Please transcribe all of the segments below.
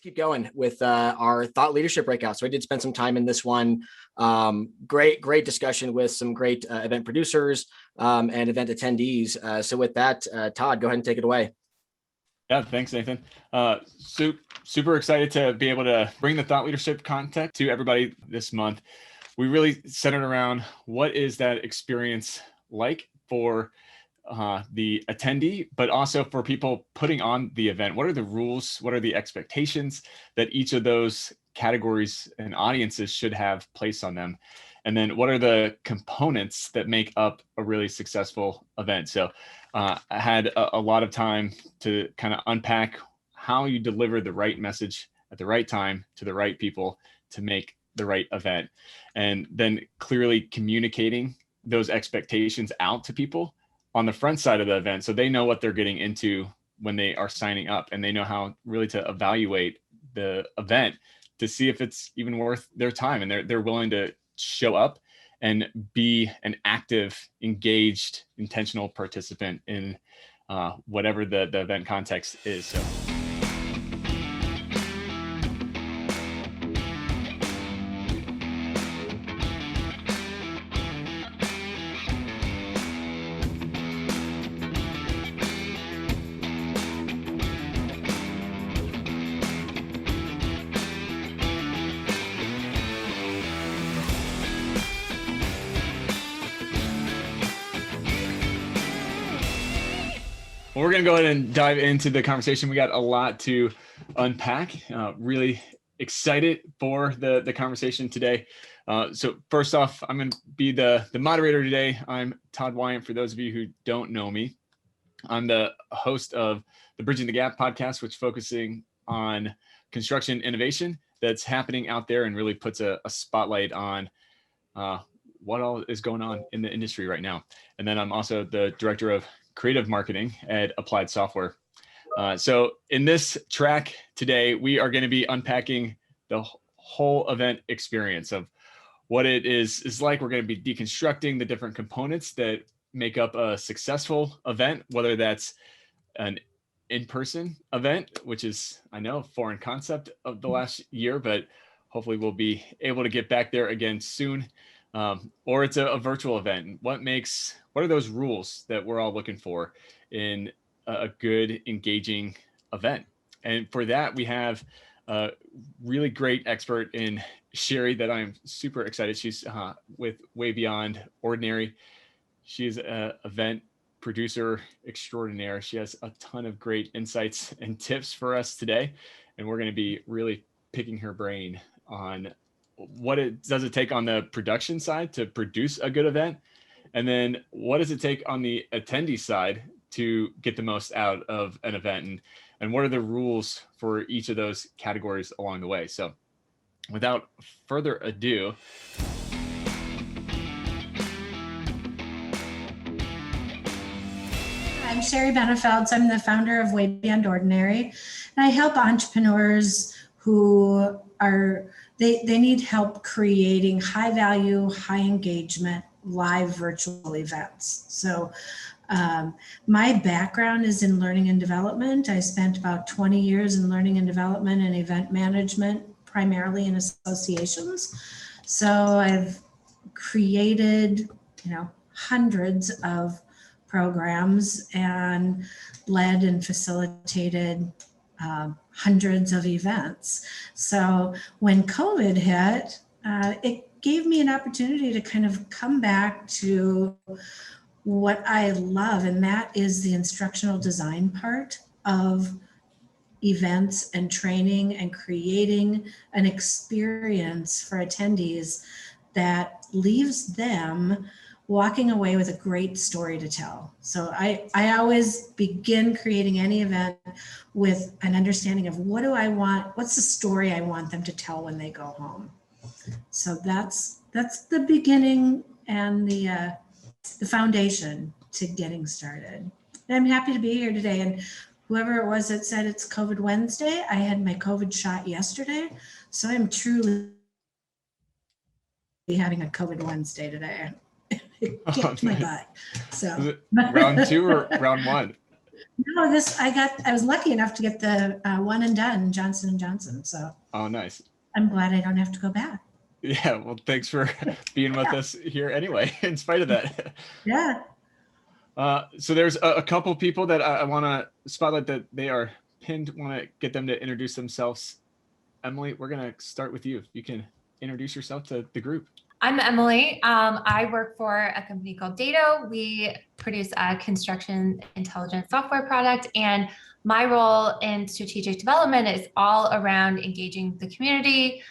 keep going with our thought leadership breakout. So I did spend some time in this one. Great discussion with some great event producers and event attendees. So with that, Todd, go ahead and take it away. Yeah, thanks, Nathan. Super excited to be able to bring the thought leadership content to everybody this month. We really centered around what is that experience like for the attendee, but also for people putting on the event. What are the rules? What are the expectations that each of those categories and audiences should have placed on them? And then what are the components that make up a really successful event? So I had a lot of time to kind of unpack how you deliver the right message at the right time to the right people to make the right event. And then clearly communicating those expectations out to people on the front side of the event, so they know what they're getting into when they are signing up, and they know how really to evaluate the event to see if it's even worth their time, and they're willing to show up and be an active, engaged, intentional participant in whatever the event context is. So. Well, we're going to go ahead and dive into the conversation. We got a lot to unpack. Really excited for the conversation today. So first off, I'm going to be the moderator today. I'm Todd Weyant, for those of you who don't know me. I'm the host of the Bridging the Gap podcast, which focusing on construction innovation that's happening out there and really puts a spotlight on what all is going on in the industry right now. And then I'm also the director of creative marketing at Applied Software. So in this track today, we are going to be unpacking the whole event experience of what it is like. We're going to be deconstructing the different components that make up a successful event, whether that's an in-person event, which is, I know, a foreign concept of the last year, but hopefully we'll be able to get back there again soon. Or it's a virtual event. What are those rules that we're all looking for in a good, engaging event? And for that, we have a really great expert in Sheri that I'm super excited. She's with Way Beyond Ordinary. She's an event producer extraordinaire. She has a ton of great insights and tips for us today. And we're going to be really picking her brain on what does it take on the production side to produce a good event? And then what does it take on the attendee side to get the most out of an event? And what are the rules for each of those categories along the way? So without further ado, I'm Sheri Bennefeld. I'm the founder of Way Beyond Ordinary, and I help entrepreneurs who they need help creating high value, high engagement, live virtual events. So my background is in learning and development. I spent about 20 years in learning and development and event management, primarily in associations. So I've created, hundreds of programs and led and facilitated hundreds of events. So when COVID hit, it gave me an opportunity to kind of come back to what I love, and that is the instructional design part of events and training and creating an experience for attendees that leaves them walking away with a great story to tell. So I always begin creating any event with an understanding of what do I want, what's the story I want them to tell when they go home. So that's the beginning and the foundation to getting started. And I'm happy to be here today. And whoever it was that said it's COVID Wednesday, I had my COVID shot yesterday. So I'm truly having a COVID Wednesday today. It kicked my butt. So round 2 or round 1? No, I was lucky enough to get the one and done Johnson & Johnson. So Oh, nice. I'm glad I don't have to go back. Yeah, well, thanks for being with us here anyway, in spite of that. Yeah. So there's a couple people that I want to spotlight that they are pinned, want to get them to introduce themselves. Emily, we're going to start with you. You can introduce yourself to the group. I'm Emily. I work for a company called DADO. We produce a construction intelligence software product, and my role in strategic development is all around engaging the community,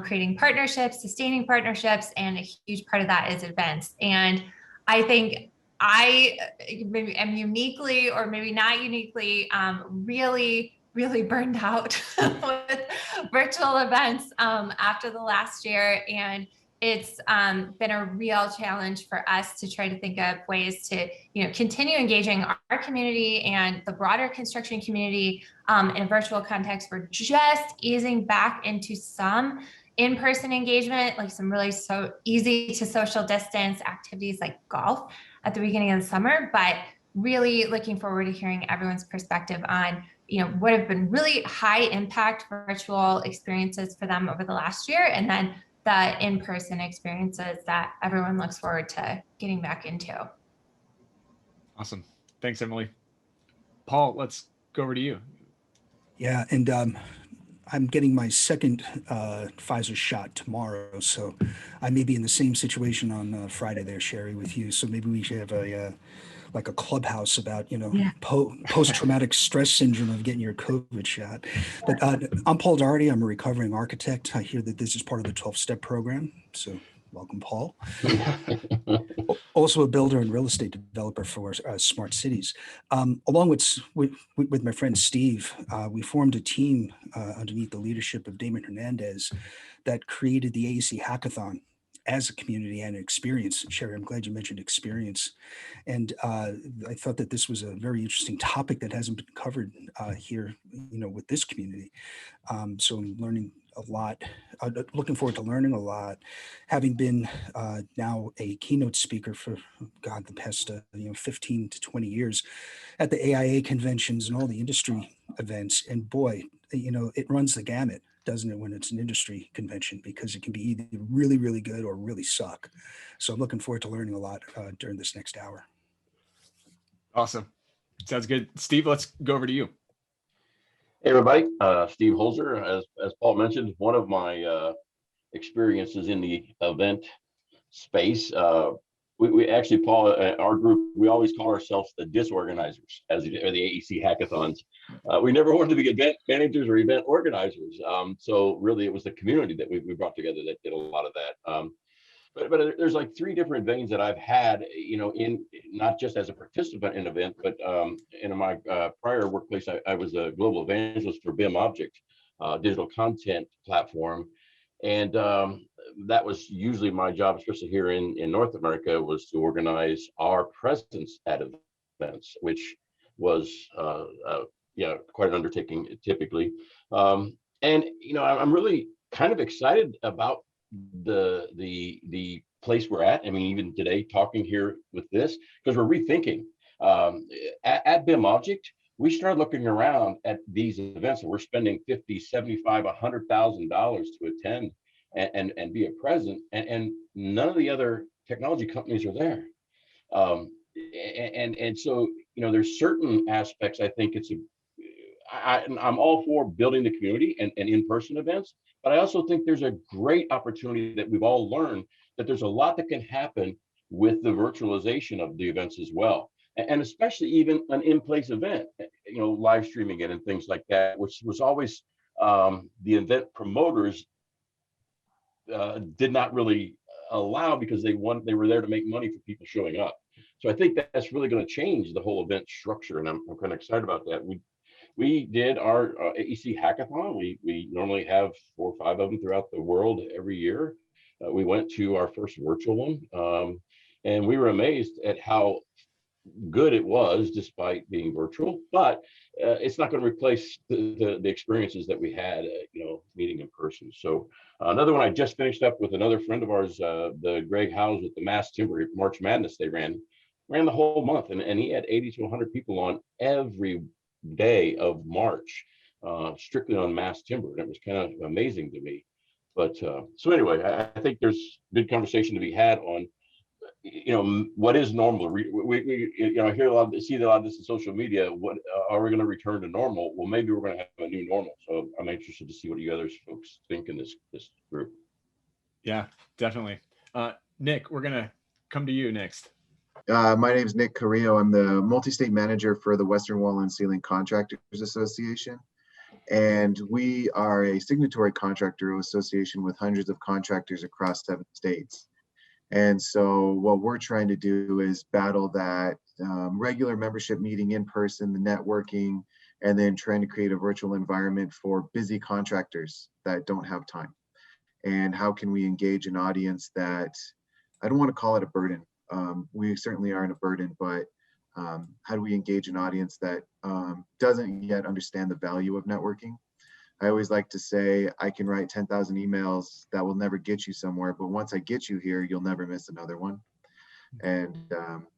creating partnerships, sustaining partnerships, and a huge part of that is events. And I think I maybe am uniquely, or maybe not uniquely, really burned out with virtual events after the last year. And it's been a real challenge for us to try to think of ways to, continue engaging our community and the broader construction community in a virtual context. We're just easing back into some in-person engagement, like some really so easy to social distance activities like golf at the beginning of the summer, but really looking forward to hearing everyone's perspective on, what have been really high impact virtual experiences for them over the last year, and then the in-person experiences that everyone looks forward to getting back into. Awesome. Thanks, Emily. Paul, let's go over to you. Yeah, and I'm getting my second Pfizer shot tomorrow, so I may be in the same situation on Friday there, Sheri, with you. So maybe we should have a clubhouse about, post-traumatic stress syndrome of getting your COVID shot. But I'm Paul Doherty. I'm a recovering architect. I hear that this is part of the 12-step program. So welcome, Paul. Also a builder and real estate developer for smart cities. Along with my friend Steve, we formed a team underneath the leadership of Damon Hernandez that created the AEC Hackathon as a community and an experience. Sheri, I'm glad you mentioned experience. And I thought that this was a very interesting topic that hasn't been covered here, with this community. So I'm learning a lot, looking forward to learning a lot, having been now a keynote speaker for, the past 15 to 20 years at the AIA conventions and all the industry events. And boy, it runs the gamut, doesn't it, when it's an industry convention, because it can be either really, really good or really suck. So I'm looking forward to learning a lot during this next hour. Awesome. Sounds good. Steve, let's go over to you. Hey, everybody. Steve Holzer. As Paul mentioned, one of my experiences in the event space, we actually, Paul, our group, we always call ourselves the disorganizers, or the AEC hackathons. We never wanted to be event managers or event organizers. So really, it was the community that we brought together that did a lot of that. But there's like three different veins that I've had, in not just as a participant in an event, but in my prior workplace, I was a global evangelist for BIM Object, digital content platform. And that was usually my job, especially here in North America, was to organize our presence at events, which was quite an undertaking typically. And I'm really kind of excited about the place we're at. I mean, even today, talking here with this, because we're rethinking. At BIM Object, we started looking around at these events, and we're spending $50, $75, $100,000 to attend and be a present, and none of the other technology companies are there. And so, there's certain aspects I think I'm all for building the community and in-person events, but I also think there's a great opportunity that we've all learned that there's a lot that can happen with the virtualization of the events as well. And especially even an in-place event, live streaming it and things like that, which was always the event promoters did not really allow, because they were there to make money for people showing up. So I think that's really going to change the whole event structure, and I'm kind of excited about that. We did our AEC hackathon. We normally have 4 or 5 of them throughout the world every year. We went to our first virtual one, and we were amazed at how good it was despite being virtual. But it's not going to replace the experiences that we had, meeting in person. So another one I just finished up with another friend of ours, the Greg Howes with the Mass Timber March Madness they ran. ran the whole month, and he had 80 to 100 people on every day of March, strictly on mass timber. And it was kind of amazing to me. But so anyway, I think there's good conversation to be had on, what is normal. We hear a lot, see a lot of this in social media. What are we going to return to normal? Well, maybe we're going to have a new normal. So I'm interested to see what you other folks think in this group. Yeah, definitely. Nick, we're going to come to you next. My name is Nick Carrillo. I'm the multi-state manager for the Western Wall and Ceiling Contractors Association. And we are a signatory contractor association with hundreds of contractors across 7 states. And so what we're trying to do is battle that regular membership meeting in person, the networking, and then trying to create a virtual environment for busy contractors that don't have time. And how can we engage an audience that, I don't want to call it a burden. We certainly aren't a burden, but how do we engage an audience that doesn't yet understand the value of networking? I always like to say, I can write 10,000 emails that will never get you somewhere, but once I get you here, you'll never miss another one. And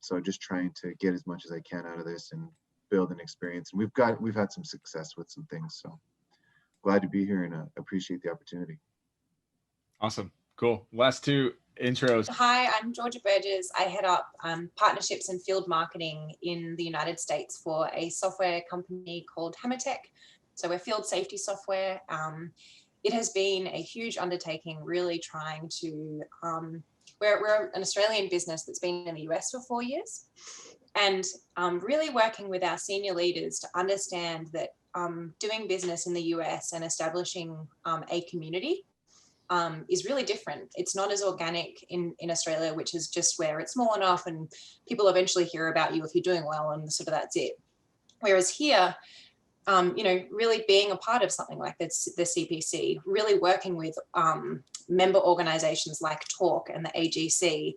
so just trying to get as much as I can out of this and build an experience. And we've had some success with some things. So glad to be here and appreciate the opportunity. Awesome. Cool. Last 2 intros. Hi, I'm Georgia Bergers. I head up partnerships and field marketing in the United States for a software company called HammerTech. So we're field safety software. It has been a huge undertaking, really trying to, we're an Australian business that's been in the US for 4 years, and really working with our senior leaders to understand that doing business in the US and establishing a community is really different. It's not as organic in Australia, which is just where it's small enough and people eventually hear about you if you're doing well and sort of that's it. Whereas here, really being a part of something like this, the CPC, really working with member organizations like Talk and the AGC,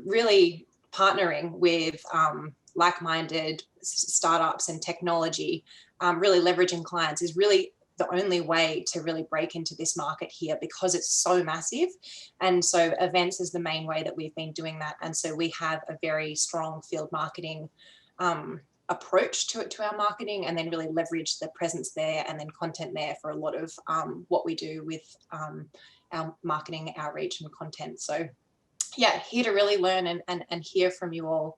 really partnering with like-minded startups and technology, really leveraging clients is really the only way to really break into this market here because it's so massive. And so events is the main way that we've been doing that. And so we have a very strong field marketing approach to our marketing, and then really leverage the presence there and then content there for a lot of what we do with our marketing outreach and content. So yeah, here to really learn and hear from you all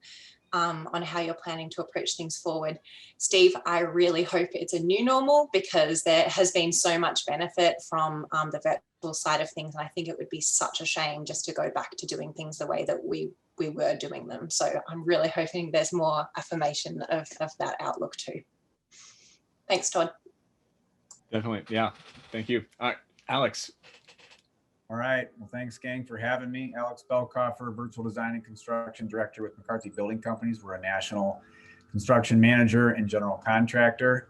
on how you're planning to approach things forward. Steve, I really hope it's a new normal because there has been so much benefit from the virtual side of things. And I think it would be such a shame just to go back to doing things the way that we were doing them. So I'm really hoping there's more affirmation of that outlook too. Thanks, Todd. Definitely. Yeah. Thank you. All right, Alex. All right. Well, thanks, gang, for having me. Alex Belkofer, Virtual Design and Construction Director with McCarthy Building Companies. We're a national construction manager and general contractor.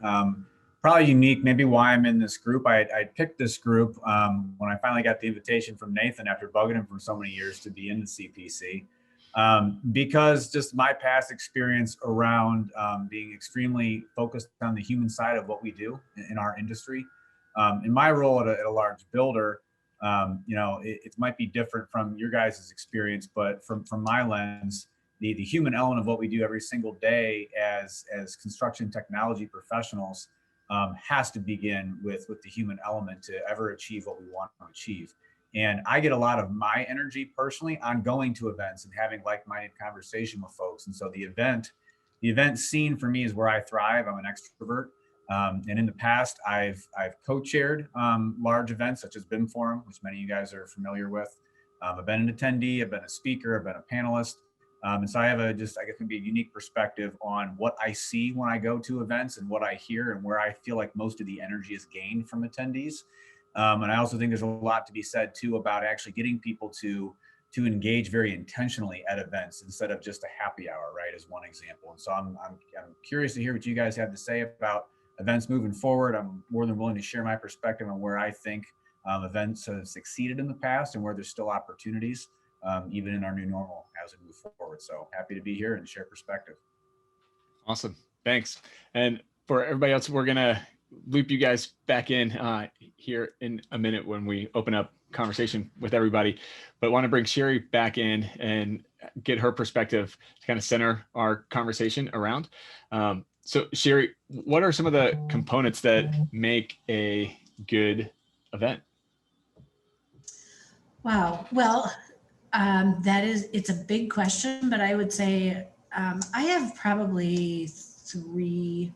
Probably unique, maybe why I'm in this group. I picked this group when I finally got the invitation from Nathan after bugging him for so many years to be in the CPC. Because just my past experience around being extremely focused on the human side of what we do in our industry. In my role at a large builder, it might be different from your guys' experience, but from my lens, the human element of what we do every single day as construction technology professionals has to begin with the human element to ever achieve what we want to achieve. And I get a lot of my energy personally on going to events and having like-minded conversation with folks. And so the event scene for me is where I thrive. I'm an extrovert. And in the past, I've co-chaired large events such as BIM Forum, which many of you guys are familiar with. I've been an attendee, I've been a speaker, I've been a panelist. And so I have I guess maybe a unique perspective on what I see when I go to events and what I hear and where I feel like most of the energy is gained from attendees. And I also think there's a lot to be said too about actually getting people to engage very intentionally at events instead of just a happy hour, right, as one example. And so I'm curious to hear what you guys have to say about events moving forward. I'm more than willing to share my perspective on where I think events have succeeded in the past and where there's still opportunities, even in our new normal as we move forward. So happy to be here and share perspective. Awesome. Thanks. And for everybody else, we're going to loop you guys back in here in a minute when we open up conversation with everybody, but want to bring Sheri back in and get her perspective to kind of center our conversation around. So Sheri, what are some of the components that make a good event? Wow. Well, it's a big question, but I would say I have probably 3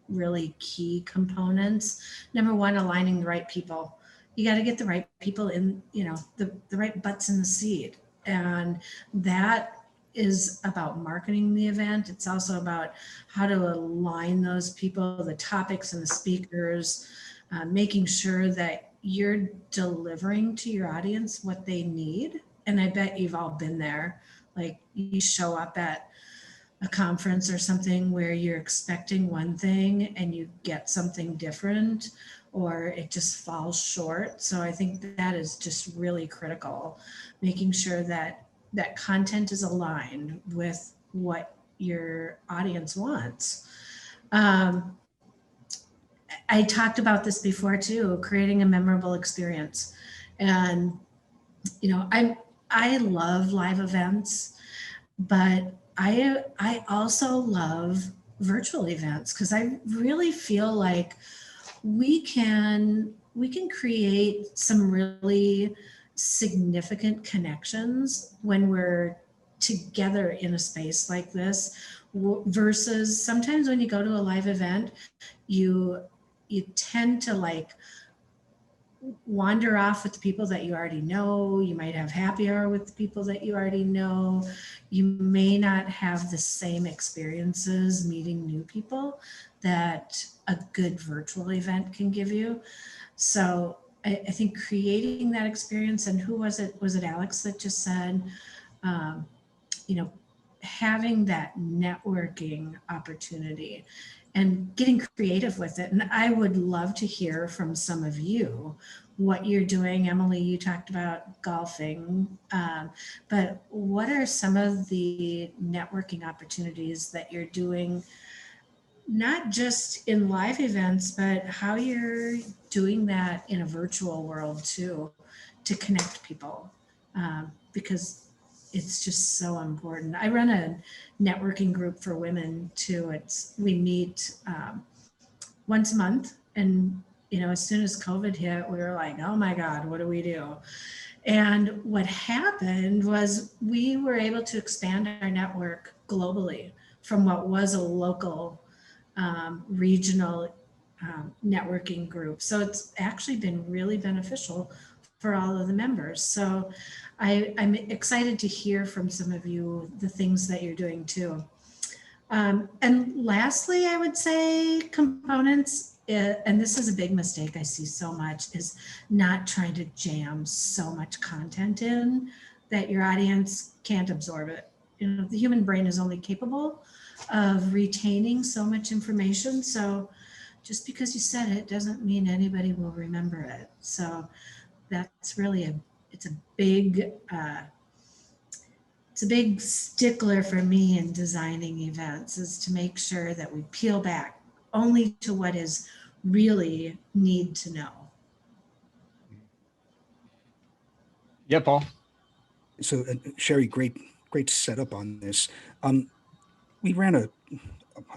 really key components. Number one, aligning the right people. You got to get the right people in, the right butts in the seat. And that is about marketing the event. It's also about how to align those people, the topics and the speakers, making sure that you're delivering to your audience what they need. And I bet you've all been there. Like, you show up at a conference or something where you're expecting one thing and you get something different, or it just falls short. So I think that is just really critical, making sure that that content is aligned with what your audience wants. I talked about this before too, creating a memorable experience. And, I love live events, but I also love virtual events, because I really feel like we can create some really significant connections when we're together in a space like this, versus sometimes when you go to a live event, you tend to wander off with the people that you already know. You might have happy hour with the people that you already know. You may not have the same experiences meeting new people that a good virtual event can give you. So I think creating that experience, and who was it? Was it Alex that just said, having that networking opportunity and getting creative with it. And I would love to hear from some of you what you're doing. Emily, you talked about golfing, but what are some of the networking opportunities that you're doing, not just in live events, but how you're doing that in a virtual world too, to connect people, because it's just so important. I run a networking group for women too. We meet once a month, and as soon as COVID hit, we were like, oh my God, what do we do? And what happened was we were able to expand our network globally from what was a local, regional networking group. So it's actually been really beneficial for all of the members. So I'm excited to hear from some of you the things that you're doing too. And lastly, I would say components, and this is a big mistake I see so much, is not trying to jam so much content in that your audience can't absorb it. The human brain is only capable of retaining so much information. So just because you said it doesn't mean anybody will remember it. So that's really it's a big stickler for me in designing events, is to make sure that we peel back only to what is really need to know. Yeah, Paul. So Sheri, great setup on this. We ran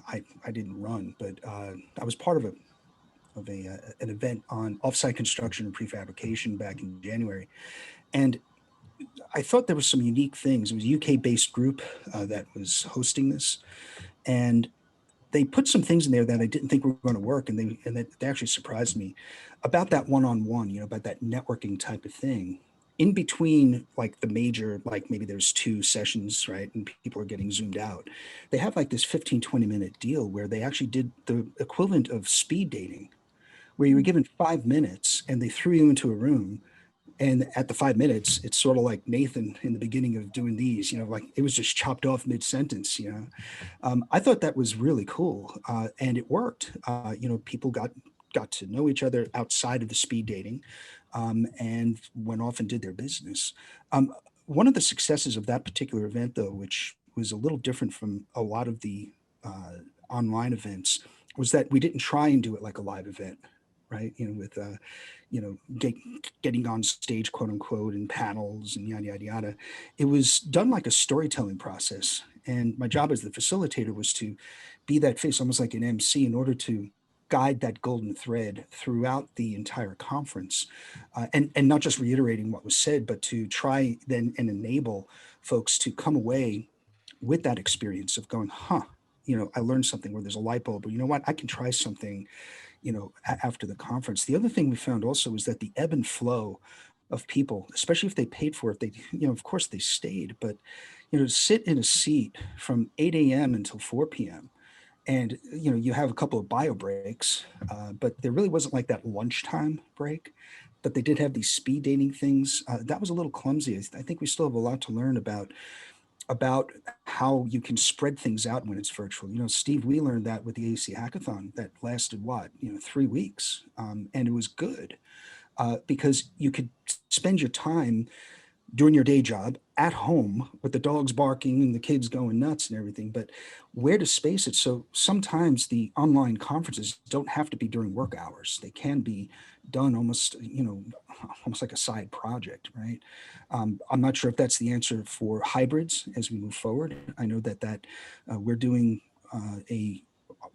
I didn't run, but I was part of an event on offsite construction and prefabrication back in January. And I thought there were some unique things. It was a UK-based group that was hosting this, and they put some things in there that I didn't think were going to work, and they actually surprised me about that one-on-one, about that networking type of thing. In between, like the major, like maybe there's 2 sessions, right, and people are getting zoomed out. They have like this 15-20-minute deal where they actually did the equivalent of speed dating, where you were given 5 minutes and they threw you into a room. And at the 5 minutes, it's sort of like Nathan in the beginning of doing these, like it was just chopped off mid-sentence, I thought that was really cool, and it worked. People got to know each other outside of the speed dating, and went off and did their business. One of the successes of that particular event, though, which was a little different from a lot of the online events, was that we didn't try and do it like a live event, right? With getting on stage, quote unquote, and panels and yada yada yada. It was done like a storytelling process, and my job as the facilitator was to be that face, almost like an MC, in order to guide that golden thread throughout the entire conference, and not just reiterating what was said, but to try then and enable folks to come away with that experience of going, I learned something, where there's a light bulb, or you know what, I can try something, after the conference. The other thing we found also is that the ebb and flow of people, especially if they paid for it, they, of course they stayed, but, to sit in a seat from 8 a.m. until 4 p.m. and, you have a couple of bio breaks, but there really wasn't like that lunchtime break, but they did have these speed dating things. That was a little clumsy. I think we still have a lot to learn about how you can spread things out when it's virtual. Steve, we learned that with the AC Hackathon that lasted 3 weeks, and it was good because you could spend your time doing your day job at home with the dogs barking and the kids going nuts and everything, but where to space it. So sometimes the online conferences don't have to be during work hours. They can be done almost like a side project, right? I'm not sure if that's the answer for hybrids as we move forward. I know that we're doing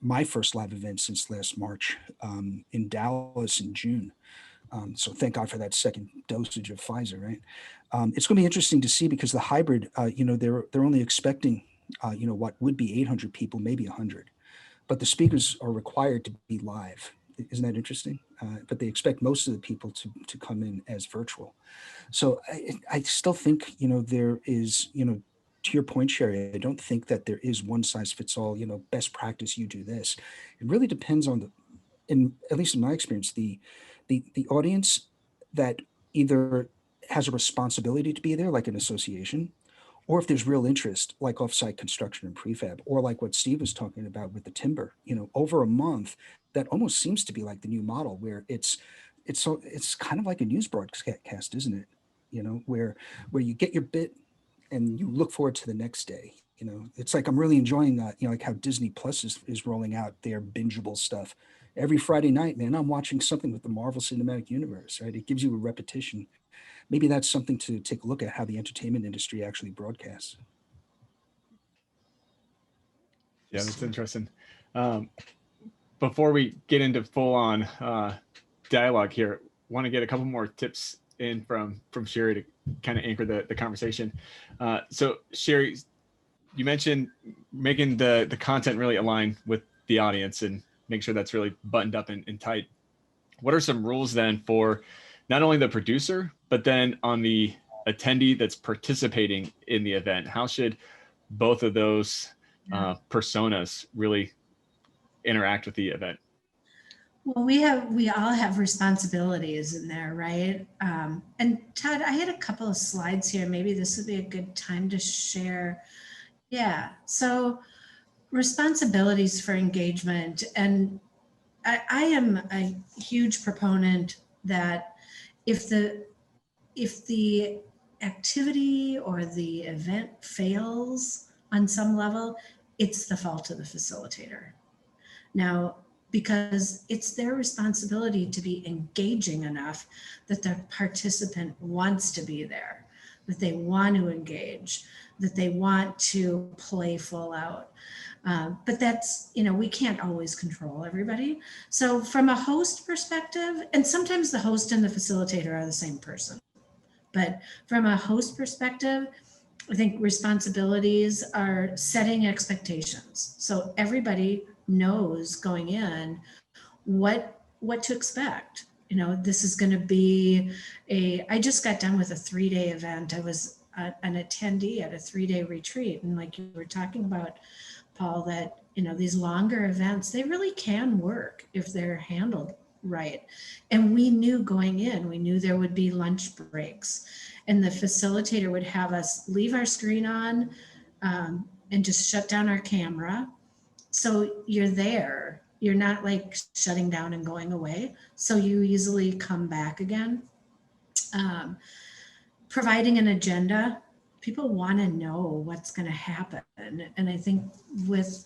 my first live event since last March in Dallas in June. So thank God for that second dosage of Pfizer, right? It's going to be interesting to see, because the hybrid, they're only expecting, what would be 800 people, maybe 100, but the speakers are required to be live. Isn't that interesting? But they expect most of the people to come in as virtual. So I still think, there is, to your point, Sheri, I don't think that there is one size fits all, best practice, you do this. It really depends on at least in my experience, the audience that either has a responsibility to be there, like an association, or if there's real interest, like offsite construction and prefab, or like what Steve was talking about with the timber, over a month, that almost seems to be like the new model, where it's kind of like a news broadcast, isn't it? Where you get your bit and you look forward to the next day. It's like, I'm really enjoying like how Disney Plus is rolling out their bingeable stuff. Every Friday night, man, I'm watching something with the Marvel Cinematic Universe, right? It gives you a repetition. Maybe that's something to take a look at, how the entertainment industry actually broadcasts. Yeah, that's interesting. Before we get into full-on dialogue here, want to get a couple more tips in from Sheri to kind of anchor the conversation. So Sheri, you mentioned making the content really align with the audience and make sure that's really buttoned up and tight. What are some rules then for not only the producer, but then on the attendee that's participating in the event? How should both of those personas really interact with the event? Well, we all have responsibilities in there, right? And Todd, I had a couple of slides here. Maybe this would be a good time to share. Yeah, so responsibilities for engagement. And I am a huge proponent that if the activity or the event fails on some level, it's the fault of the facilitator. Now, because it's their responsibility to be engaging enough that the participant wants to be there, that they want to engage, that they want to play full out. But that's, we can't always control everybody. So from a host perspective, and sometimes the host and the facilitator are the same person, but from a host perspective, I think responsibilities are setting expectations. So everybody knows going in what to expect. This is going to be I just got done with a 3-day event. I was an attendee at a 3-day retreat. And like you were talking about, Paul, that, these longer events, they really can work if they're handled right. And we knew going in, we knew there would be lunch breaks, and the facilitator would have us leave our screen on and just shut down our camera. So you're there, you're not like shutting down and going away. So you easily come back again. Providing an agenda, people want to know what's going to happen. And I think with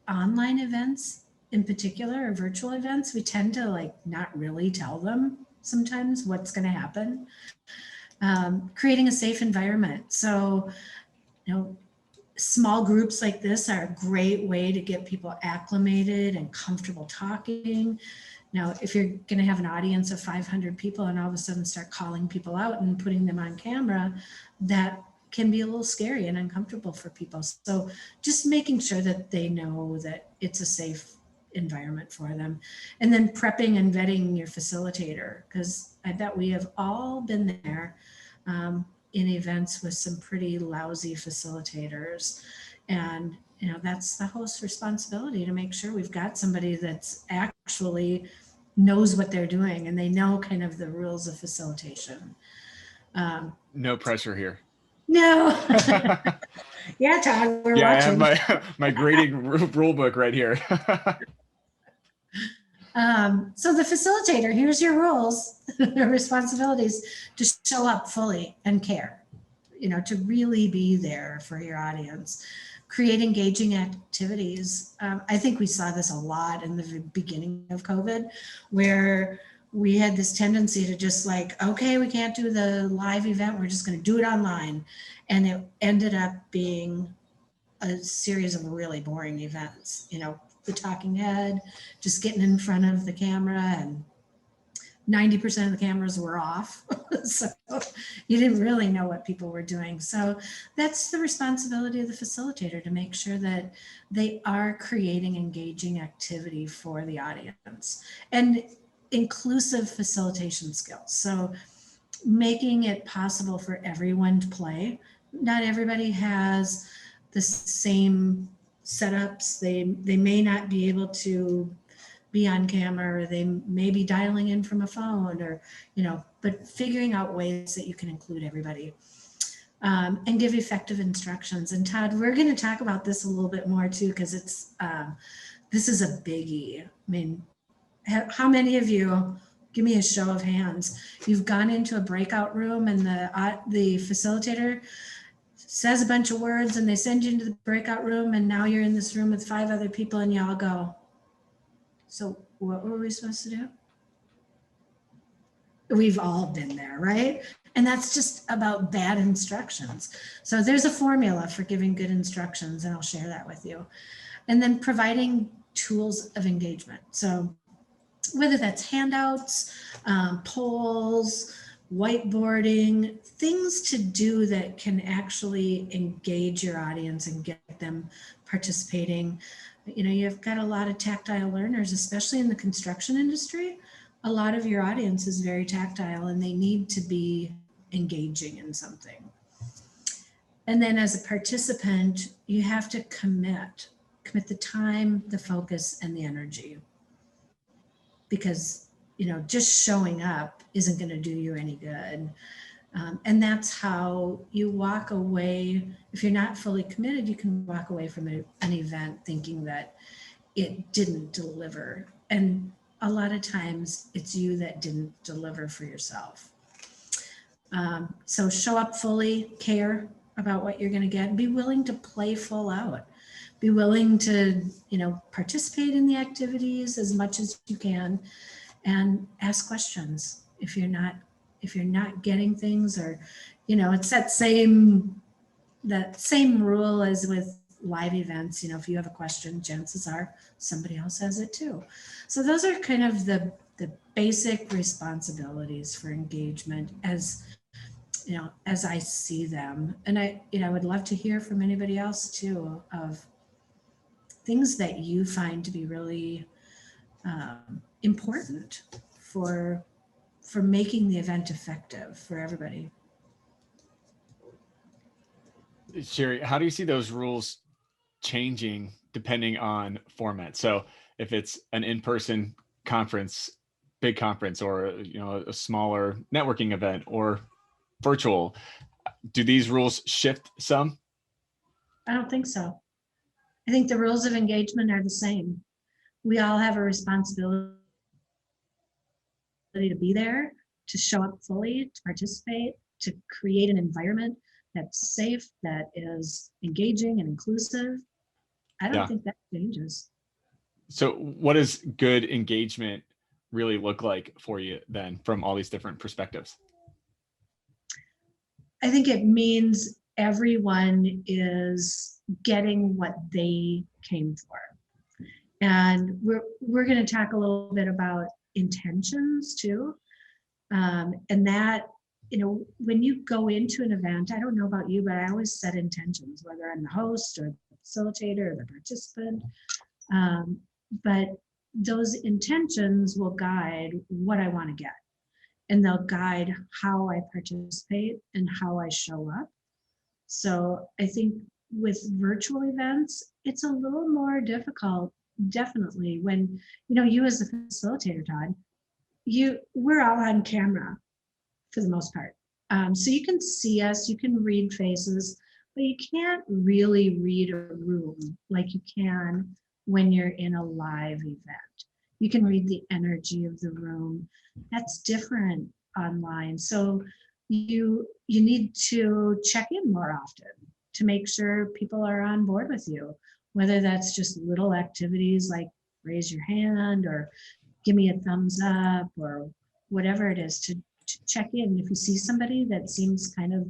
online events, in particular, or virtual events, we tend to like not really tell them sometimes what's going to happen. Creating a safe environment. So, you know, small groups like this are a great way to get people acclimated and comfortable talking. Now, if you're going to have an audience of 500 people and all of a sudden start calling people out and putting them on camera, that can be a little scary and uncomfortable for people. So just making sure that they know that it's a safe environment for them. And then prepping and vetting your facilitator, because I bet we have all been there in events with some pretty lousy facilitators. And you know, that's the host's responsibility to make sure we've got somebody that's actually knows what they're doing and they know kind of the rules of facilitation. No pressure here. No. Yeah, Todd, we're watching. I have my grading rule book right here. So the facilitator, here's your rules, your responsibilities to show up fully and care, you know, to really be there for your audience. Create engaging activities. I think we saw this a lot in the beginning of COVID, where we had this tendency to just like, okay, we can't do the live event, we're just going to do it online. And it ended up being a series of really boring events, you know, the talking head, just getting in front of the camera, and 90% of the cameras were off. So you didn't really know what people were doing. So that's the responsibility of the facilitator, to make sure that they are creating engaging activity for the audience and inclusive facilitation skills. So making it possible for everyone to play. Not everybody has the same setups. They may not be able to be on camera, or they may be dialing in from a phone, or, you know, but figuring out ways that you can include everybody and give effective instructions. And Todd, we're going to talk about this a little bit more too, because it's this is a biggie. I mean, how many of you, give me a show of hands, you've gone into a breakout room and the facilitator says a bunch of words and they send you into the breakout room, and now you're in this room with 5 other people and y'all go, so what were we supposed to do? We've all been there, right? And that's just about bad instructions. So there's a formula for giving good instructions, and I'll share that with you. And then providing tools of engagement. So whether that's handouts, polls, whiteboarding, things to do that can actually engage your audience and get them participating. You know, you've got a lot of tactile learners, especially in the construction industry. A lot of your audience is very tactile and they need to be engaging in something. And then as a participant, you have to commit the time, the focus, and the energy. Because, you know, just showing up isn't going to do you any good. And that's how you walk away. If you're not fully committed, you can walk away from an event thinking that it didn't deliver. And a lot of times it's you that didn't deliver for yourself. So show up fully, care about what you're going to get, and be willing to play full out. Be willing to, you know, participate in the activities as much as you can, and ask questions if you're not getting things, or, you know, it's that same rule as with live events. You know, if you have a question, chances are somebody else has it too. So those are kind of the basic responsibilities for engagement, as you know, as I see them. And I would love to hear from anybody else too, of things that you find to be really important for making the event effective for everybody. Sheri, how do you see those rules changing depending on format? So if it's an in-person conference, big conference, or, you know, a smaller networking event, or virtual, do these rules shift some? I don't think so. I think the rules of engagement are the same. We all have a responsibility to be there, to show up fully, to participate, to create an environment that's safe, that is engaging and inclusive. I don't think that changes. So what does good engagement really look like for you then from all these different perspectives? I think it means everyone is getting what they came for. And we're going to talk a little bit about intentions too. And that, you know, when you go into an event, I don't know about you, but I always set intentions, whether I'm the host or the facilitator or the participant. But those intentions will guide what I want to get. And they'll guide how I participate and how I show up. So I think with virtual events, it's a little more difficult, definitely, when, you know, you as the facilitator, Todd, we're all on camera for the most part. So you can see us, you can read faces, but you can't really read a room like you can when you're in a live event. You can read the energy of the room. That's different online. So you need to check in more often to make sure people are on board with you, whether that's just little activities like raise your hand or give me a thumbs up or whatever it is to check in. If you see somebody that seems kind of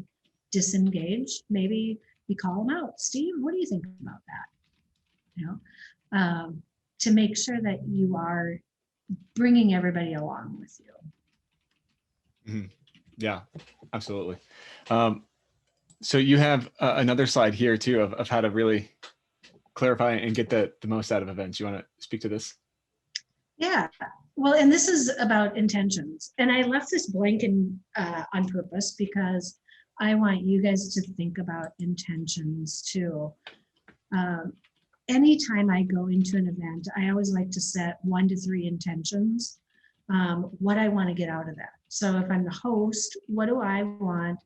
disengaged, maybe you call them out. Steve, what do you think about that? You know, to make sure that you are bringing everybody along with you. Mm-hmm. Yeah, absolutely. So you have another slide here too of how to really clarify and get the most out of events. You want to speak to this? Yeah, well, and this is about intentions. And I left this blank on purpose because I want you guys to think about intentions too. Anytime I go into an event, I always like to set 1 to 3 intentions, what I want to get out of that. So if I'm the host, what do I want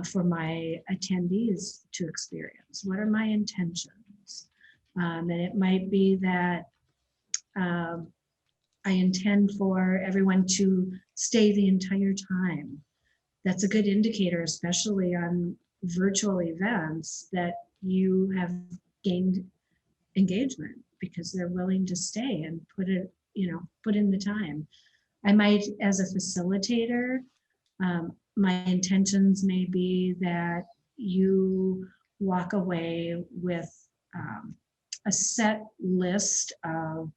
for my attendees to experience? What are my intentions? And it might be that I intend for everyone to stay the entire time. That's a good indicator, especially on virtual events, that you have gained engagement because they're willing to stay and put in the time. I might, as a facilitator, my intentions may be that you walk away with a set list of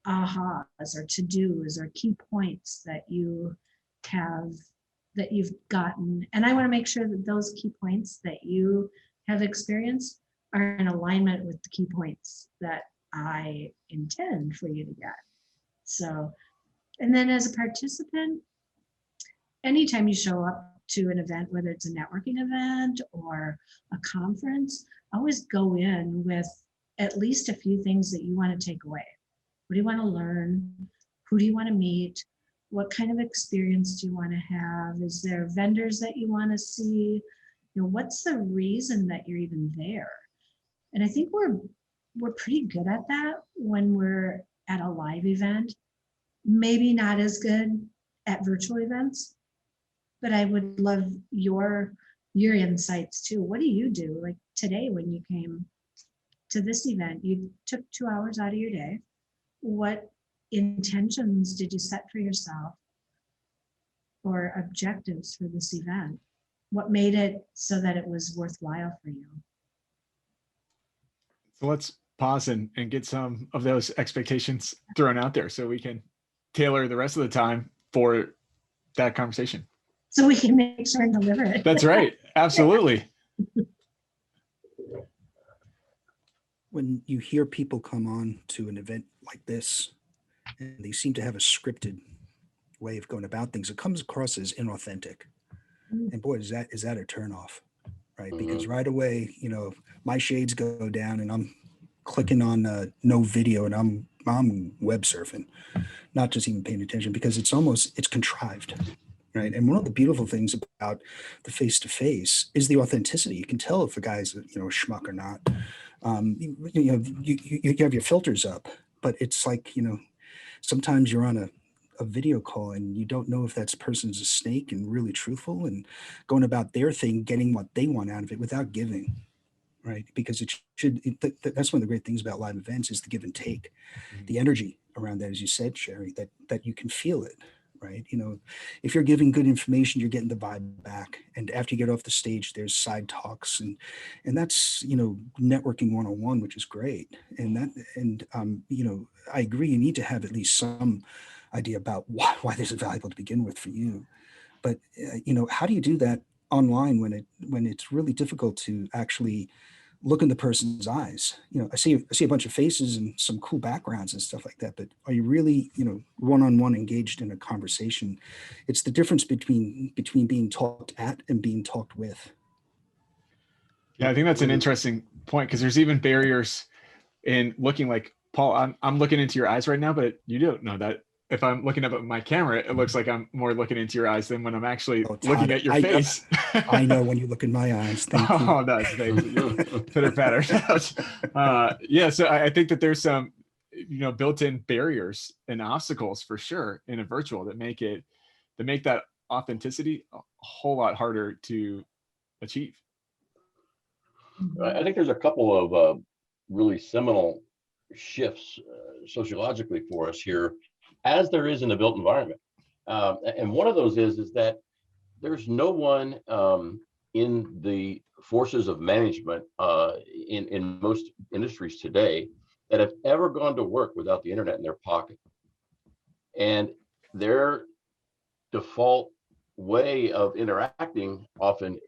ahas or to-dos or key points that you've gotten. And I want to make sure that those key points that you have experienced are in alignment with the key points that I intend for you to get. So, and then as a participant, anytime you show up to an event, whether it's a networking event or a conference, always go in with at least a few things that you want to take away. What do you want to learn? Who do you want to meet? What kind of experience do you want to have? Is there vendors that you want to see? You know, what's the reason that you're even there? And I think we're pretty good at that when we're at a live event. Maybe not as good at virtual events, but I would love your insights too. What do you do? Like today when you came to this event, you took 2 hours out of your day. What intentions did you set for yourself or objectives for this event? What made it so that it was worthwhile for you? So let's pause and get some of those expectations thrown out there so we can tailor the rest of the time for that conversation. So we can make sure and deliver it. That's right. Absolutely. When you hear people come on to an event like this, and they seem to have a scripted way of going about things, it comes across as inauthentic. And boy, is that a turnoff, right? Because right away, you know, my shades go down and I'm clicking on no video and I'm web surfing, not just even paying attention, because it's contrived, right? And one of the beautiful things about the face-to-face is the authenticity. You can tell if a guy's, you know, a schmuck or not. You have your filters up, but it's like, you know, sometimes you're on a video call and you don't know if that person's a snake and really truthful and going about their thing, getting what they want out of it without giving, right? Because that's one of the great things about live events is the give and take, the energy around that, as you said, Sheri, that you can feel it, right? You know, if you're giving good information, you're getting the vibe back. And after you get off the stage, there's side talks, and that's, you know, networking one-on-one, which is great. And you know, I agree, you need to have at least some idea about why this is valuable to begin with for you. But you know, how do you do that online when it's really difficult to actually look in the person's eyes? You know, I see a bunch of faces and some cool backgrounds and stuff like that, but are you really, you know, one-on-one engaged in a conversation? It's the difference between being talked at and being talked with. Yeah, I think that's an interesting point, because there's even barriers in looking. Like, Paul, I'm looking into your eyes right now, but you don't know that. If I'm looking up at my camera, it looks like I'm more looking into your eyes than when I'm actually looking at your face. I know when you look in my eyes. Thank you. Oh, nice. Thanks. Pitter patter. Yeah. So I think that there's some, you know, built-in barriers and obstacles for sure in a virtual that make that authenticity a whole lot harder to achieve. I think there's a couple of really seminal shifts sociologically for us here, as there is in the built environment. And one of those is that there's no one in the forces of management in most industries today that have ever gone to work without the internet in their pocket. And their default way of interacting often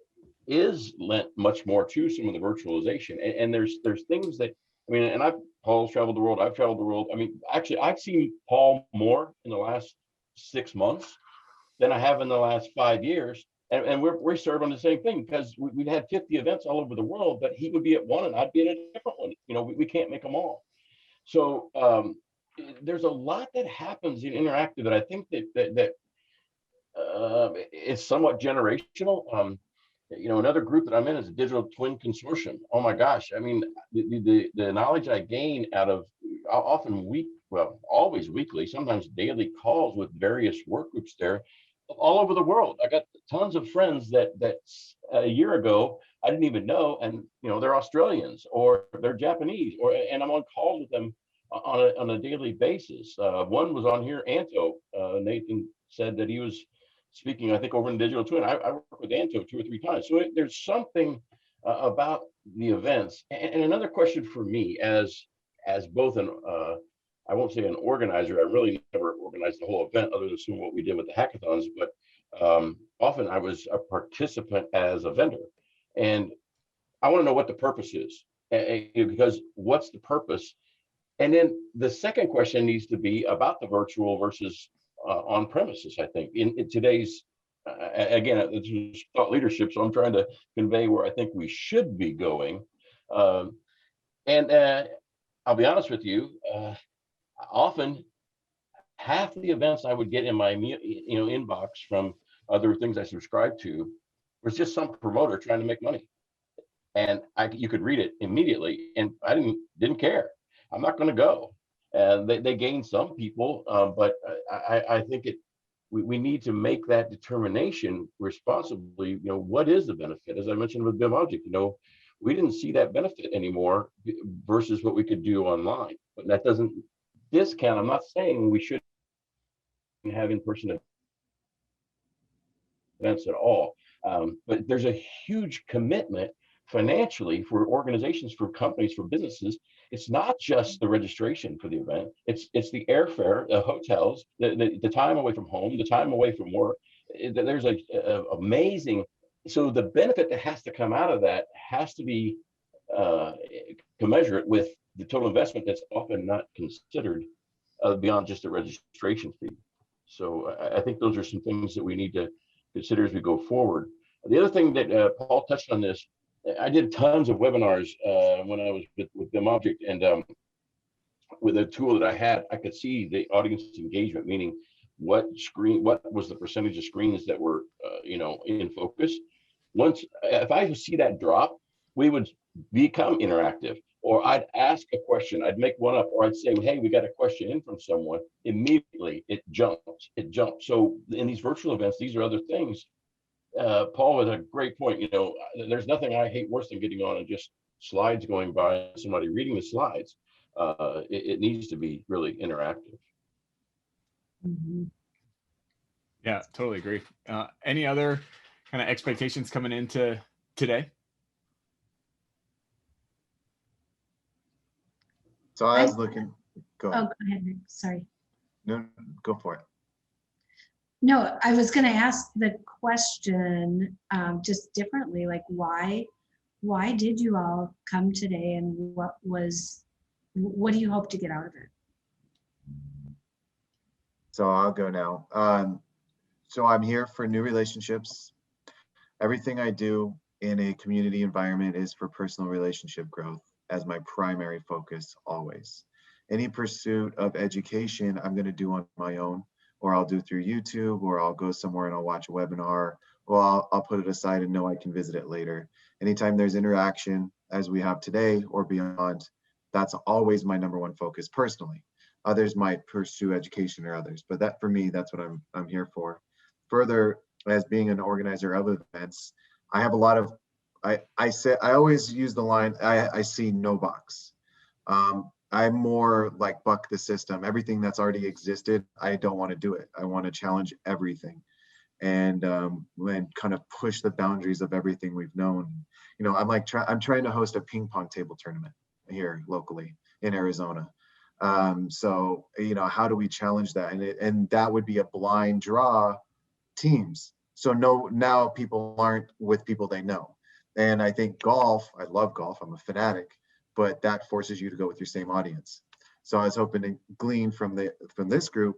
is lent much more to some of the virtualization. And there's things that, I mean, and Paul's traveled the world, I've traveled the world. I mean, actually, I've seen Paul more in the last 6 months than I have in the last 5 years. And we're serving the same thing, because we've had 50 events all over the world, but he would be at one and I'd be at a different one. You know, we can't make them all. So there's a lot that happens in interactive that I think that is somewhat generational. You know, another group that I'm in is a digital twin consortium. Oh my gosh. I mean, the knowledge I gain out of always weekly, sometimes daily calls with various work groups there all over the world. I got tons of friends that a year ago I didn't even know, and you know, they're Australians or they're Japanese, and I'm on calls with them on a daily basis. One was on here, Anto. Nathan said that he was speaking, I think, over in Digital Twin. I worked with Anto 2 or 3 times. So there's something about the events. And another question for me, as both an, I won't say an organizer, I really never organized the whole event other than some of what we did with the hackathons, but often I was a participant as a vendor. And I want to know what the purpose is, because what's the purpose? And then the second question needs to be about the virtual versus on premises. I think in today's, again, this is thought leadership, so I'm trying to convey where I think we should be going. And I'll be honest with you, often half the events I would get in my inbox from other things I subscribe to was just some promoter trying to make money, and you could read it immediately, and I didn't care. I'm not going to go. They gain some people, but I think we need to make that determination responsibly. You know, what is the benefit? As I mentioned with BIM Object, you know, we didn't see that benefit anymore versus what we could do online. But that doesn't discount. I'm not saying we shouldn't have in-person events at all, but there's a huge commitment financially for organizations, for companies, for businesses. It's not just the registration for the event. It's the airfare, the hotels, the time away from home, the time away from work. There's a amazing. So the benefit that has to come out of that has to be commensurate with the total investment that's often not considered beyond just the registration fee. So I think those are some things that we need to consider as we go forward. The other thing that Paul touched on this, I did tons of webinars when I was with BIM Object, and with a tool that I had, I could see the audience engagement, meaning what was the percentage of screens that were in focus. If I see that drop, we would become interactive, or I'd ask a question, I'd make one up, or I'd say, hey, we got a question in from someone. Immediately it jumps. So in these virtual events, these are other things. Paul was a great point. You know, there's nothing I hate worse than getting on and just slides going by, somebody reading the slides. It needs to be really interactive. Yeah, totally agree. Any other kind of expectations coming into today? So I was looking, go ahead. Oh, go ahead, Nick. Sorry. No, go for it. No, I was going to ask the question just differently, like why did you all come today, and what do you hope to get out of it? So I'll go now. So I'm here for new relationships. Everything I do in a community environment is for personal relationship growth as my primary focus always. Any pursuit of education I'm going to do on my own, or I'll do through YouTube, or I'll go somewhere and I'll watch a webinar, or I'll put it aside and know I can visit it later. Anytime there's interaction, as we have today or beyond, that's always my number one focus personally. Others might pursue education or others, but that for me, that's what I'm here for. Further, as being an organizer of events, I have a lot of, I always use the line, I see no box. I'm more like buck the system. Everything that's already existed, I don't want to do it. I want to challenge everything and kind of push the boundaries of everything we've known. You know, I'm trying to host a ping pong table tournament here locally in Arizona. So, you know, how do we challenge that? And that would be a blind draw teams. So now people aren't with people they know. And I think golf, I love golf, I'm a fanatic, but that forces you to go with your same audience. So I was hoping to glean from this group,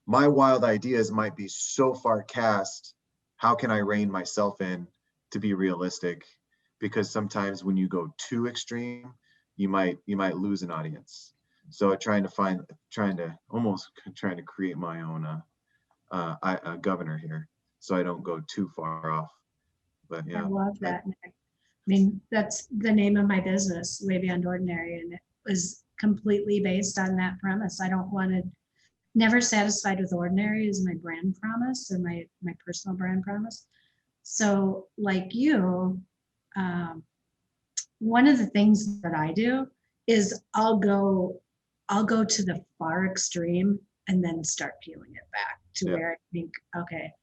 my wild ideas might be so far cast, how can I rein myself in to be realistic? Because sometimes when you go too extreme, you might lose an audience. So trying to create my own governor here, so I don't go too far off. But yeah, I love that, Nick. I mean, that's the name of my business, Way Beyond Ordinary, and it was completely based on that premise. I don't want to, never satisfied with ordinary is my brand promise, or my personal brand promise. So like you, one of the things that I do is I'll go to the far extreme and then start peeling it back to where I think, okay,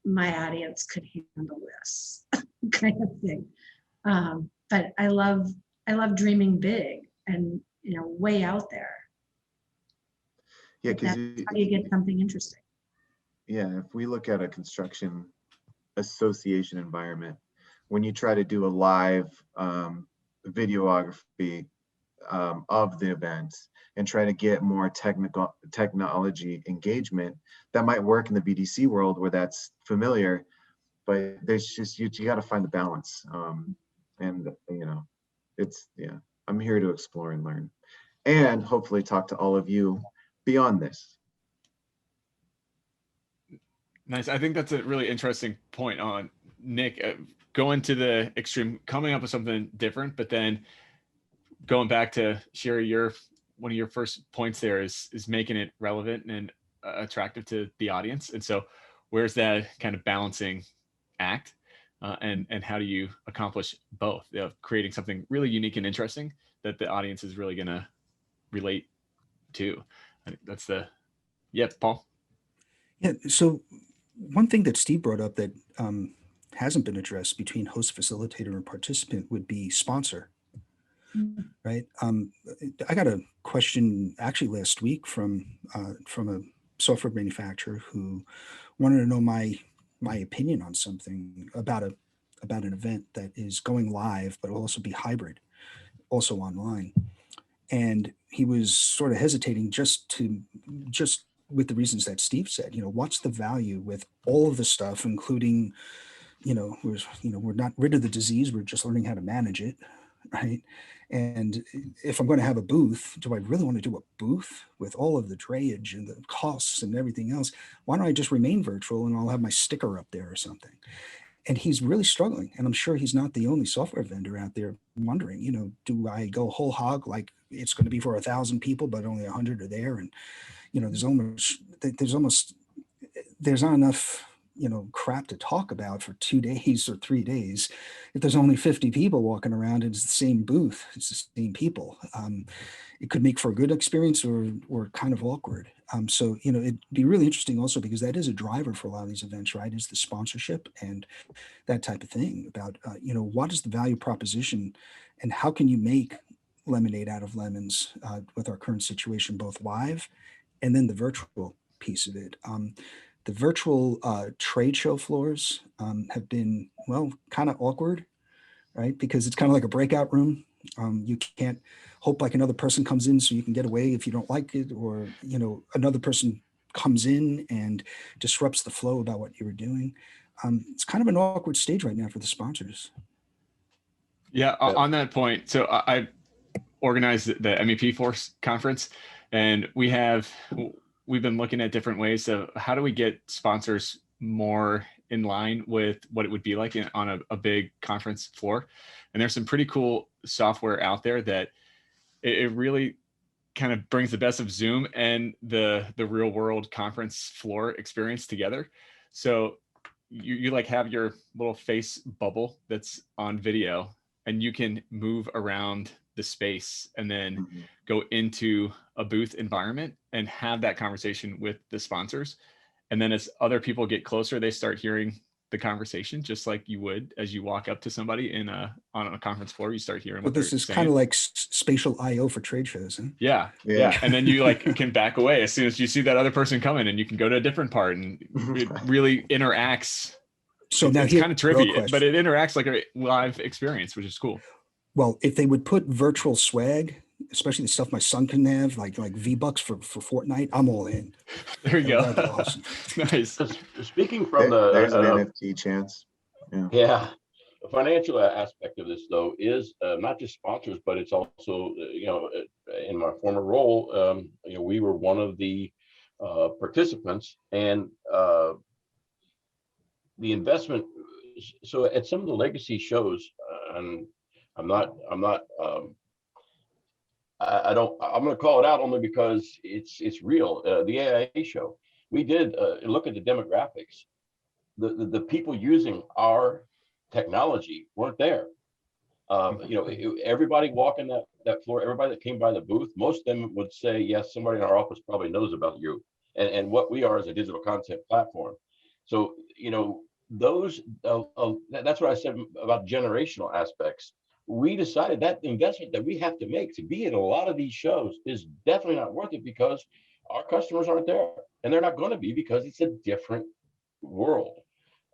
my audience could handle this kind of thing. But I love dreaming big and, you know, way out there. Yeah, because how you get something interesting. Yeah, if we look at a construction association environment, when you try to do a live videography of the event and try to get more technology engagement, that might work in the BDC world where that's familiar, but there's just, you got to find the balance. And you know, I'm here to explore and learn, and hopefully talk to all of you beyond this. Nice. I think that's a really interesting point on Nick, going to the extreme, coming up with something different, but then going back to Sheri, one of your first points there is making it relevant and attractive to the audience. And so where's that kind of balancing act? And how do you accomplish both? You know, creating something really unique and interesting that the audience is really going to relate to. I think that's Paul. Yeah. So one thing that Steve brought up that hasn't been addressed between host, facilitator, and participant would be sponsor. Right. I got a question actually last week from a software manufacturer who wanted to know my opinion on something about an event that is going live, but will also be hybrid, also online. And he was sort of hesitating just with the reasons that Steve said, you know, what's the value with all of the stuff, including, we're not rid of the disease, we're just learning how to manage it. Right. And if I'm going to have a booth, do I really want to do a booth with all of the drayage and the costs and everything else? Why don't I just remain virtual and I'll have my sticker up there or something? And he's really struggling. And I'm sure he's not the only software vendor out there wondering, you know, do I go whole hog like it's going to be for 1,000 people, but only 100 are there? And, you know, there's not enough crap to talk about for 2 days or 3 days if there's only 50 people walking around and it's the same booth, it's the same people. It could make for a good experience or kind of awkward. So it'd be really interesting also, because that is a driver for a lot of these events, right? Is the sponsorship and that type of thing about what is the value proposition and how can you make lemonade out of lemons with our current situation, both live and then the virtual piece of it. The virtual trade show floors have been, kind of awkward, right? Because it's kind of like a breakout room. You can't hope like another person comes in so you can get away if you don't like it, or, another person comes in and disrupts the flow about what you were doing. It's kind of an awkward stage right now for the sponsors. Yeah, on that point, so I organized the MEP Force conference, and we've been looking at different ways of how do we get sponsors more in line with what it would be like on a big conference floor. And there's some pretty cool software out there that it really kind of brings the best of Zoom and the real world conference floor experience together. So you like have your little face bubble that's on video, and you can move around the space and then go into a booth environment and have that conversation with the sponsors. And then as other people get closer, they start hearing the conversation just like you would as you walk up to somebody on a conference floor. You start hearing what this is kind of like spatial IO for trade shows. Huh? Yeah. And then you can back away as soon as you see that other person coming, and you can go to a different part, and it really interacts. So now it's kind of trippy, but it interacts like a live experience, which is cool. Well, if they would put virtual swag, especially the stuff my son can have, like V-Bucks for Fortnite, I'm all in. There you go. Awesome. Nice. Speaking from there's an NFT chance. Yeah. The financial aspect of this, though, is not just sponsors, but it's also, in my former role, we were one of the participants, and the investment. So at some of the legacy shows, and I'm going to call it out only because it's real. The AIA show, we did look at the demographics. The people using our technology weren't there. Everybody walking that floor, everybody that came by the booth, most of them would say, yes, somebody in our office probably knows about you and what we are as a digital content platform. So, those, that's what I said about generational aspects. We decided that the investment that we have to make to be at a lot of these shows is definitely not worth it, because our customers aren't there, and they're not going to be, because it's a different world.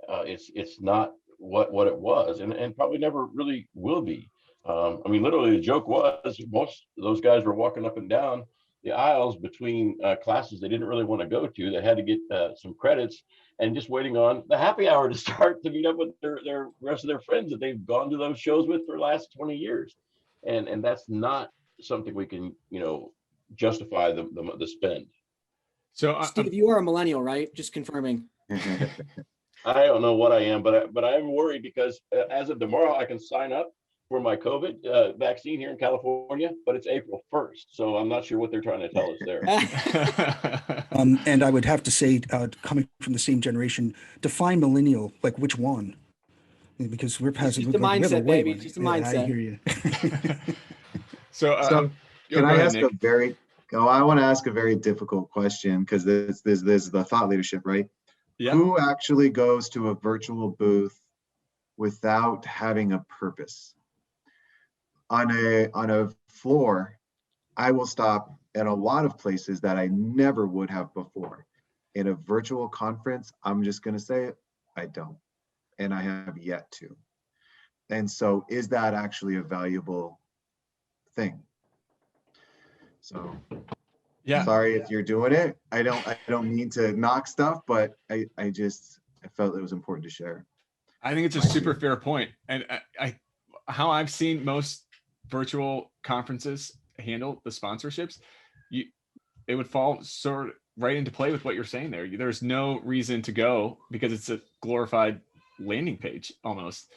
It's not what it was, and probably never really will be. Literally the joke was most of those guys were walking up and down the aisles between classes they didn't really want to go to. They had to get some credits, and just waiting on the happy hour to start to meet up with their rest of their friends that they've gone to those shows with for the last 20 years. And that's not something we can, justify the spend. So Steve, you are a millennial, right? Just confirming. I don't know what I am, but I'm worried because as of tomorrow, I can sign up for my COVID vaccine here in California, but it's April 1st. So I'm not sure what they're trying to tell us there. And I would have to say, coming from the same generation, define millennial, like which one? Because we're passing. It's just a mindset, baby. It's just a mindset. I hear you. So can I ask I want to ask a very difficult question, because this is the thought leadership, right? Yeah. Who actually goes to a virtual booth without having a purpose? On a floor, I will stop at a lot of places that I never would have before. In a virtual conference, I'm just going to say it, I don't, and I have yet to. And so is that actually a valuable thing? So yeah, sorry if you're doing it. I don't mean to knock stuff, but I felt it was important to share. I think it's a super fair point. And how I've seen most virtual conferences handle the sponsorships, it would fall sort of right into play with what you're saying there. There's no reason to go because it's a glorified landing page almost.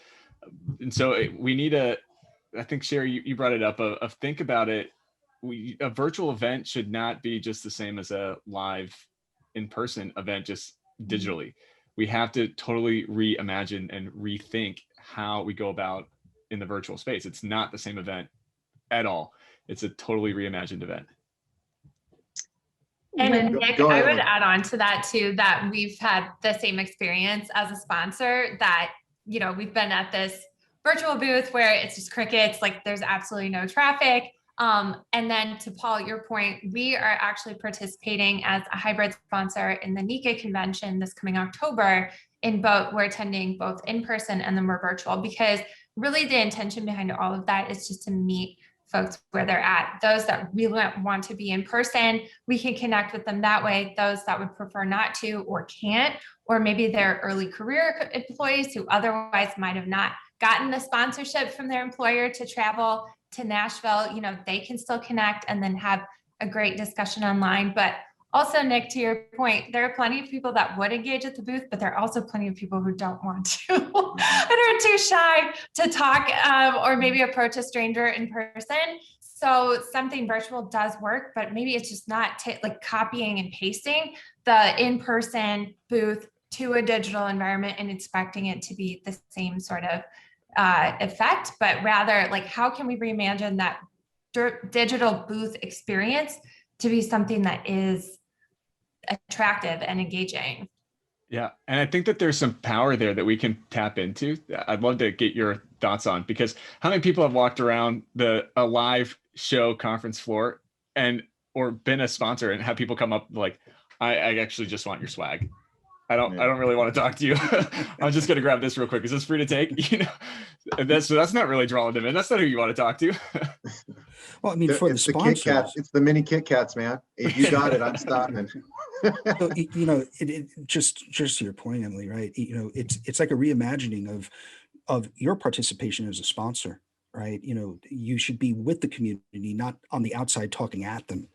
And so we need I think Sheri, you brought it up, think about it. A virtual event should not be just the same as a live in-person event, just digitally. we have to totally reimagine and rethink how we go about in the virtual space. It's not the same event at all. It's a totally reimagined event. And Nick, Go ahead. I would add on to that too, that we've had the same experience as a sponsor, that, you know, we've been at this virtual booth where it's just crickets, like there's absolutely no traffic. And then to Paul, your point, we are actually participating as a hybrid sponsor in the NICA convention this coming October. We're attending both in person and then we're virtual, because really the intention behind all of that is just to meet folks where they're at. Those that really want to be in person, we can connect with them that way. Those that would prefer not to or can't, or maybe they're early career employees who otherwise might have not gotten the sponsorship from their employer to travel to Nashville, you know, they can still connect and then have a great discussion online. But also, Nick, to your point, there are plenty of people that would engage at the booth, but there are also plenty of people who don't want to and are too shy to talk or maybe approach a stranger in person. So something virtual does work, but maybe it's just not like copying and pasting the in-person booth to a digital environment and expecting it to be the same sort of effect, but rather like, how can we reimagine that digital booth experience to be something that is attractive and engaging? Yeah, and I think that there's some power there that we can tap into. I'd love to get your thoughts on, because how many people have walked around a live show conference floor or been a sponsor and have people come up like, I actually just want your swag. I don't really want to talk to you. I'm just going to grab this real quick. Is this free to take? You know, that's not really drawing them in. That's not who you want to talk to. Well, I mean, for the sponsors, Kit Kats, it's the mini Kit Kats, man. If you got it, I'm stopping. so, you know, just to your point, Emily, right? You know, it's like a reimagining of your participation as a sponsor, right? You know, you should be with the community, not on the outside talking at them.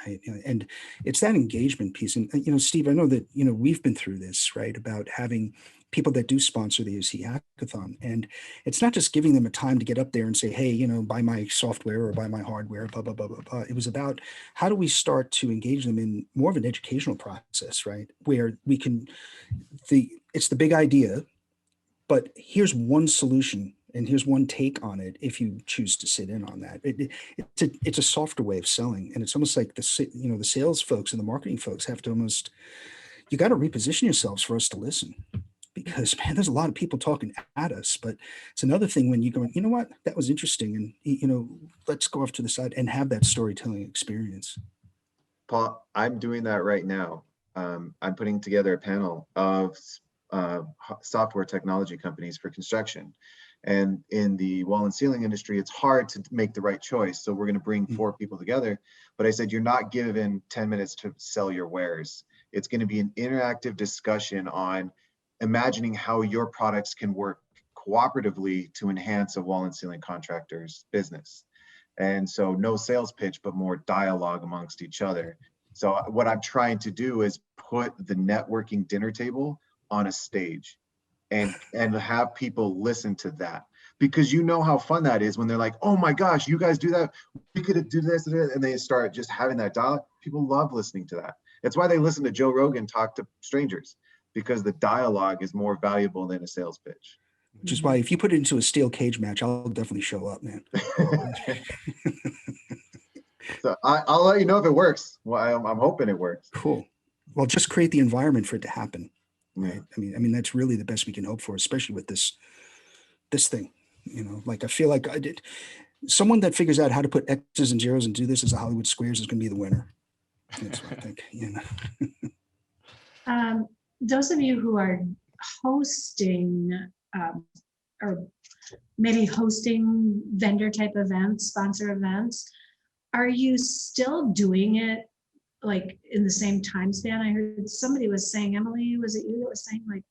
Right. And it's that engagement piece. And, you know, Steve, I know that, you know, we've been through this, right, about having people that do sponsor the OC Hackathon. And it's not just giving them a time to get up there and say, hey, you know, buy my software or buy my hardware, blah, blah, blah, blah, blah. It was about how do we start to engage them in more of an educational process, right, where we can, it's the big idea, but here's one solution. And here's one take on it if you choose to sit in on that. It's a softer way of selling. And it's almost like the sales folks and the marketing folks have to almost, you got to reposition yourselves for us to listen. Because, man, there's a lot of people talking at us. But it's another thing when you go, you know what, that was interesting. And, you know, let's go off to the side and have that storytelling experience. Paul, I'm doing that right now. I'm putting together a panel of software technology companies for construction. And in the wall and ceiling industry, it's hard to make the right choice. So we're going to bring 4 people together. But I said, you're not given 10 minutes to sell your wares. It's going to be an interactive discussion on imagining how your products can work cooperatively to enhance a wall and ceiling contractor's business. And so no sales pitch, but more dialogue amongst each other. So what I'm trying to do is put the networking dinner table on a stage. And have people listen to that, because you know how fun that is when they're like, oh my gosh, you guys do that, we could do this, and they start just having that dialogue. People love listening to that. That's why they listen to Joe Rogan talk to strangers, because the dialogue is more valuable than a sales pitch. Which is why if you put it into a steel cage match, I'll definitely show up, man. So I'll let you know if it works. Well, I'm hoping it works. Cool. Well, just create the environment for it to happen. Right. I mean, that's really the best we can hope for, especially with this thing. You know, like I feel like someone that figures out how to put X's and zeros and do this as a Hollywood Squares is going to be the winner. That's what I think. You know. Those of you who are hosting or maybe hosting vendor type events, sponsor events, are you still doing it like in the same time span? I heard somebody was saying, Emily, was it you that was saying like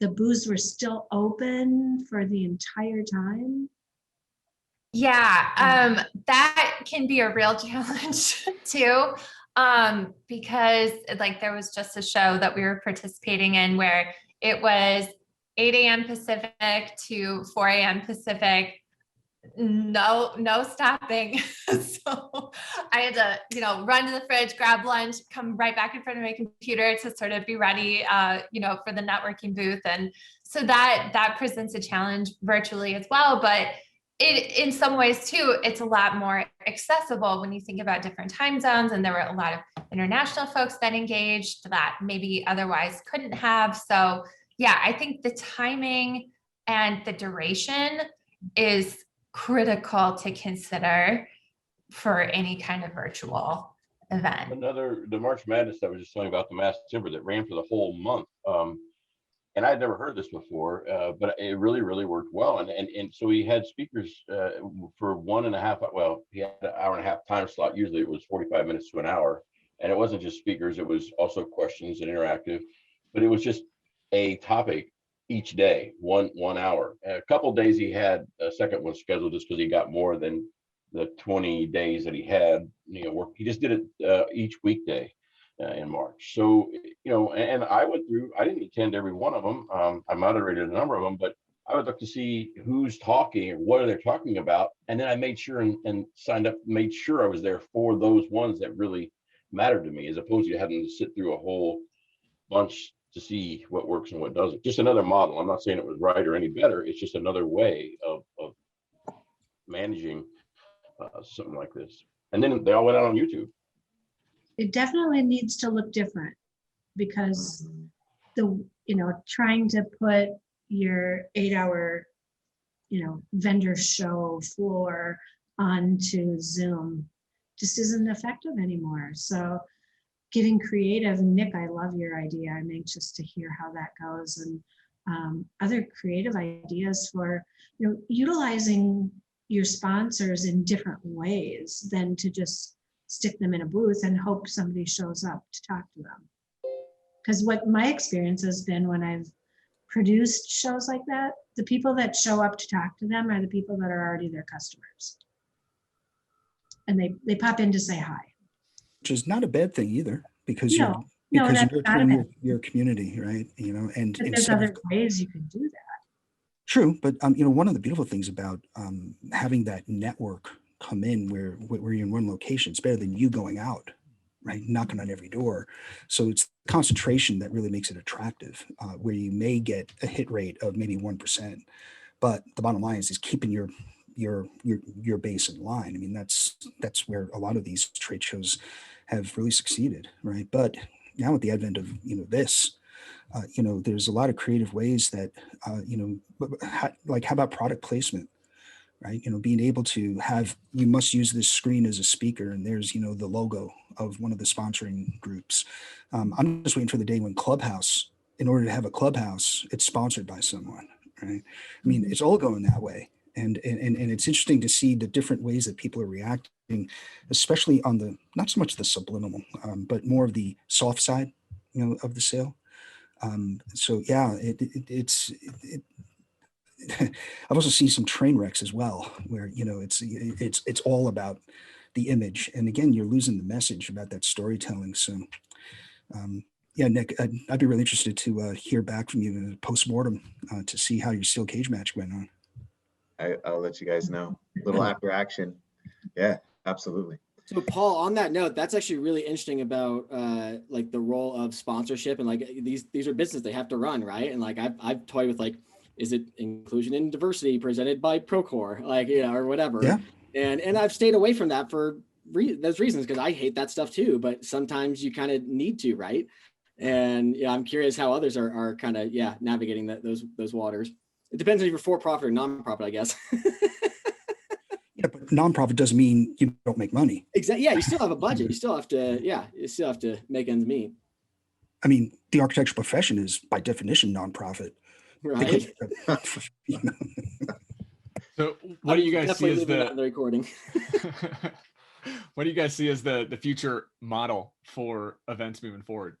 the booths were still open for the entire time? Yeah, that can be a real challenge too, because like there was just a show that we were participating in where it was 8 a.m. Pacific to 4 a.m. Pacific. No stopping. So I had to, run to the fridge, grab lunch, come right back in front of my computer to sort of be ready, for the networking booth. And so that presents a challenge virtually as well. But in some ways too, it's a lot more accessible when you think about different time zones. And there were a lot of international folks that engaged that maybe otherwise couldn't have. So yeah, I think the timing and the duration is critical to consider for any kind of virtual event. The March Madness I was just telling about, the Mass Timber that ran for the whole month. And I'd never heard this before, but it really, really worked well. And so we had speakers for 1.5, well, he had an 1.5-hour time slot. Usually it was 45 minutes to an hour. And it wasn't just speakers, it was also questions and interactive, but it was just a topic each day, one hour. A couple of days he had a second one scheduled just because he got more than the 20 days that he had, work. He just did it each weekday in March. So, and I went through, I didn't attend every one of them. I moderated a number of them, but I would look to see who's talking or what are they talking about. And then I made sure and signed up, made sure I was there for those ones that really mattered to me, as opposed to having to sit through a whole bunch to see what works and what doesn't. Just another model. I'm not saying it was right or any better. It's just another way of managing something like this. And then they all went out on YouTube. It definitely needs to look different, because trying to put your 8-hour, vendor show floor onto Zoom just isn't effective anymore. So getting creative, Nick, I love your idea. I'm anxious to hear how that goes, and other creative ideas for, utilizing your sponsors in different ways than to just stick them in a booth and hope somebody shows up to talk to them. Because what my experience has been when I've produced shows like that, the people that show up to talk to them are the people that are already their customers. And they pop in to say hi. Which is not a bad thing either, because you're nurturing your community, right? And there's other ways you can do that. True, but one of the beautiful things about having that network come in where you're in one location, it's better than you going out, right? Knocking on every door. So it's concentration that really makes it attractive, where you may get a hit rate of maybe 1%, but the bottom line is keeping your base in line. I mean, that's where a lot of these trade shows have really succeeded, right? But now with the advent of this, there's a lot of creative ways that like how about product placement, right? Being able to have, you must use this screen as a speaker, and there's the logo of one of the sponsoring groups. I'm just waiting for the day when Clubhouse, in order to have a Clubhouse, it's sponsored by someone, right? I mean, it's all going that way. And it's interesting to see the different ways that people are reacting, especially on the, not so much the subliminal, but more of the soft side, of the sale. So yeah, I've also seen some train wrecks as well, where it's all about the image, and again, you're losing the message about that storytelling. So yeah, Nick, I'd be really interested to hear back from you in a post-mortem to see how your steel cage match went on. I'll let you guys know. A little after action. Yeah, absolutely. So Paul, on that note, that's actually really interesting about like the role of sponsorship, and like these are businesses they have to run, right? And like I've toyed with like, is it inclusion and diversity presented by Procore, like, or whatever. Yeah. And I've stayed away from that for those reasons, because I hate that stuff too, but sometimes you kind of need to, right? And I'm curious how others are kind of, navigating those waters. It depends if you're for-profit or non-profit, I guess. Yeah, but nonprofit doesn't mean you don't make money. Exactly. Yeah, you still have a budget. You still have to make ends meet. I mean, the architectural profession is by definition nonprofit. Right. So what do you guys see as the recording? What do you guys see as the future model for events moving forward?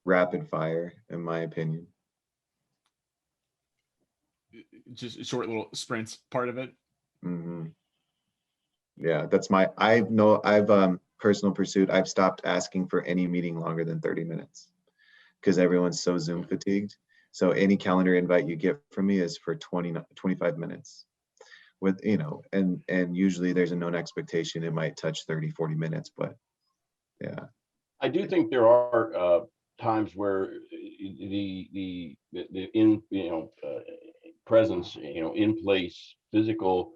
Rapid fire, in my opinion. Just short little sprints, part of it. Mm-hmm. Yeah, that's I've personal pursuit. I've stopped asking for any meeting longer than 30 minutes because everyone's so Zoom fatigued. So any calendar invite you get from me is for 25 minutes, with, you know, and usually there's a known expectation. It might touch 30, 40 minutes, but yeah. I do think there are times where the in, you know, presence, you know, in place, physical,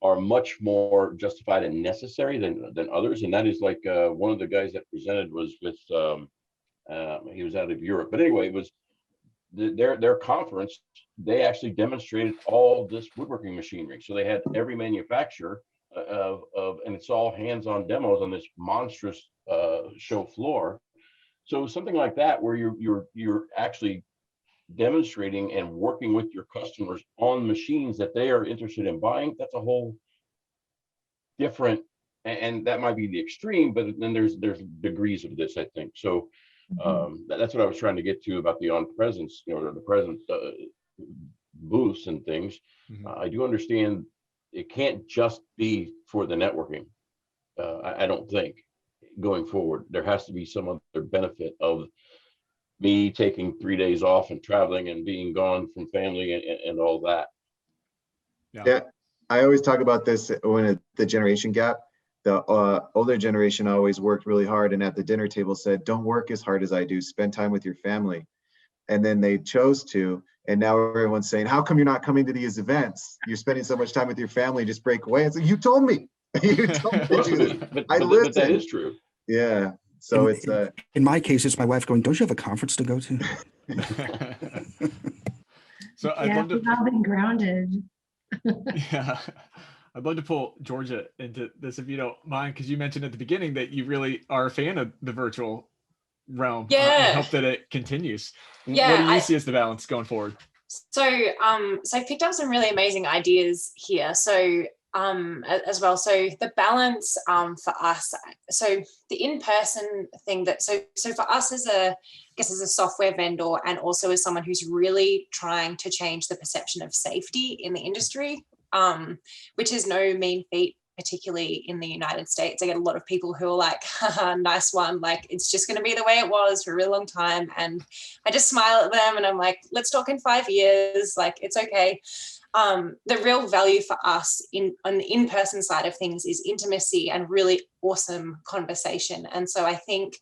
are much more justified and necessary than others. And that is like one of the guys that presented was with, he was out of Europe, but anyway, it was their conference. They actually demonstrated all this woodworking machinery. So they had every manufacturer of and it's all hands-on demos on this monstrous show floor. So something like that, where you're actually demonstrating and working with your customers on machines that they are interested in buying, that's a whole different, and that might be the extreme, but then there's degrees of this, I think. So that's what I was trying to get to about the on-presence, you know, the present booths and things. I do understand it can't just be for the networking. I don't think going forward, there has to be some other benefit of me taking 3 days off and traveling and being gone from family and all that. Yeah, I always talk about this when the generation gap. The older generation always worked really hard and at the dinner table said, don't work as hard as I do, spend time with your family. And then they chose to, and now everyone's saying, how come you're not coming to these events? You're spending so much time with your family, just break away. It's like, you told me. You told me to do this. But listened. that is true. Yeah. So in my case, it's my wife going, don't you have a conference to go to? So I'd Yeah, love to, we've all been grounded. yeah, I'd love to pull Georgia into this if you don't mind, because you mentioned at the beginning that you really are a fan of the virtual realm. And hope that it continues. Yeah, what do you see as the balance going forward? So I picked up some really amazing ideas here. So as well. So the balance for us, so the in-person thing that, so for us as a software vendor and also as someone who's really trying to change the perception of safety in the industry, which is no mean feat, particularly in the United States. I get a lot of people who are like, nice one, like it's just going to be the way it was for a really long time. And I just smile at them and I'm like, let's talk in 5 years, like it's okay. The real value for us on the in-person side of things is intimacy and really awesome conversation. And so I think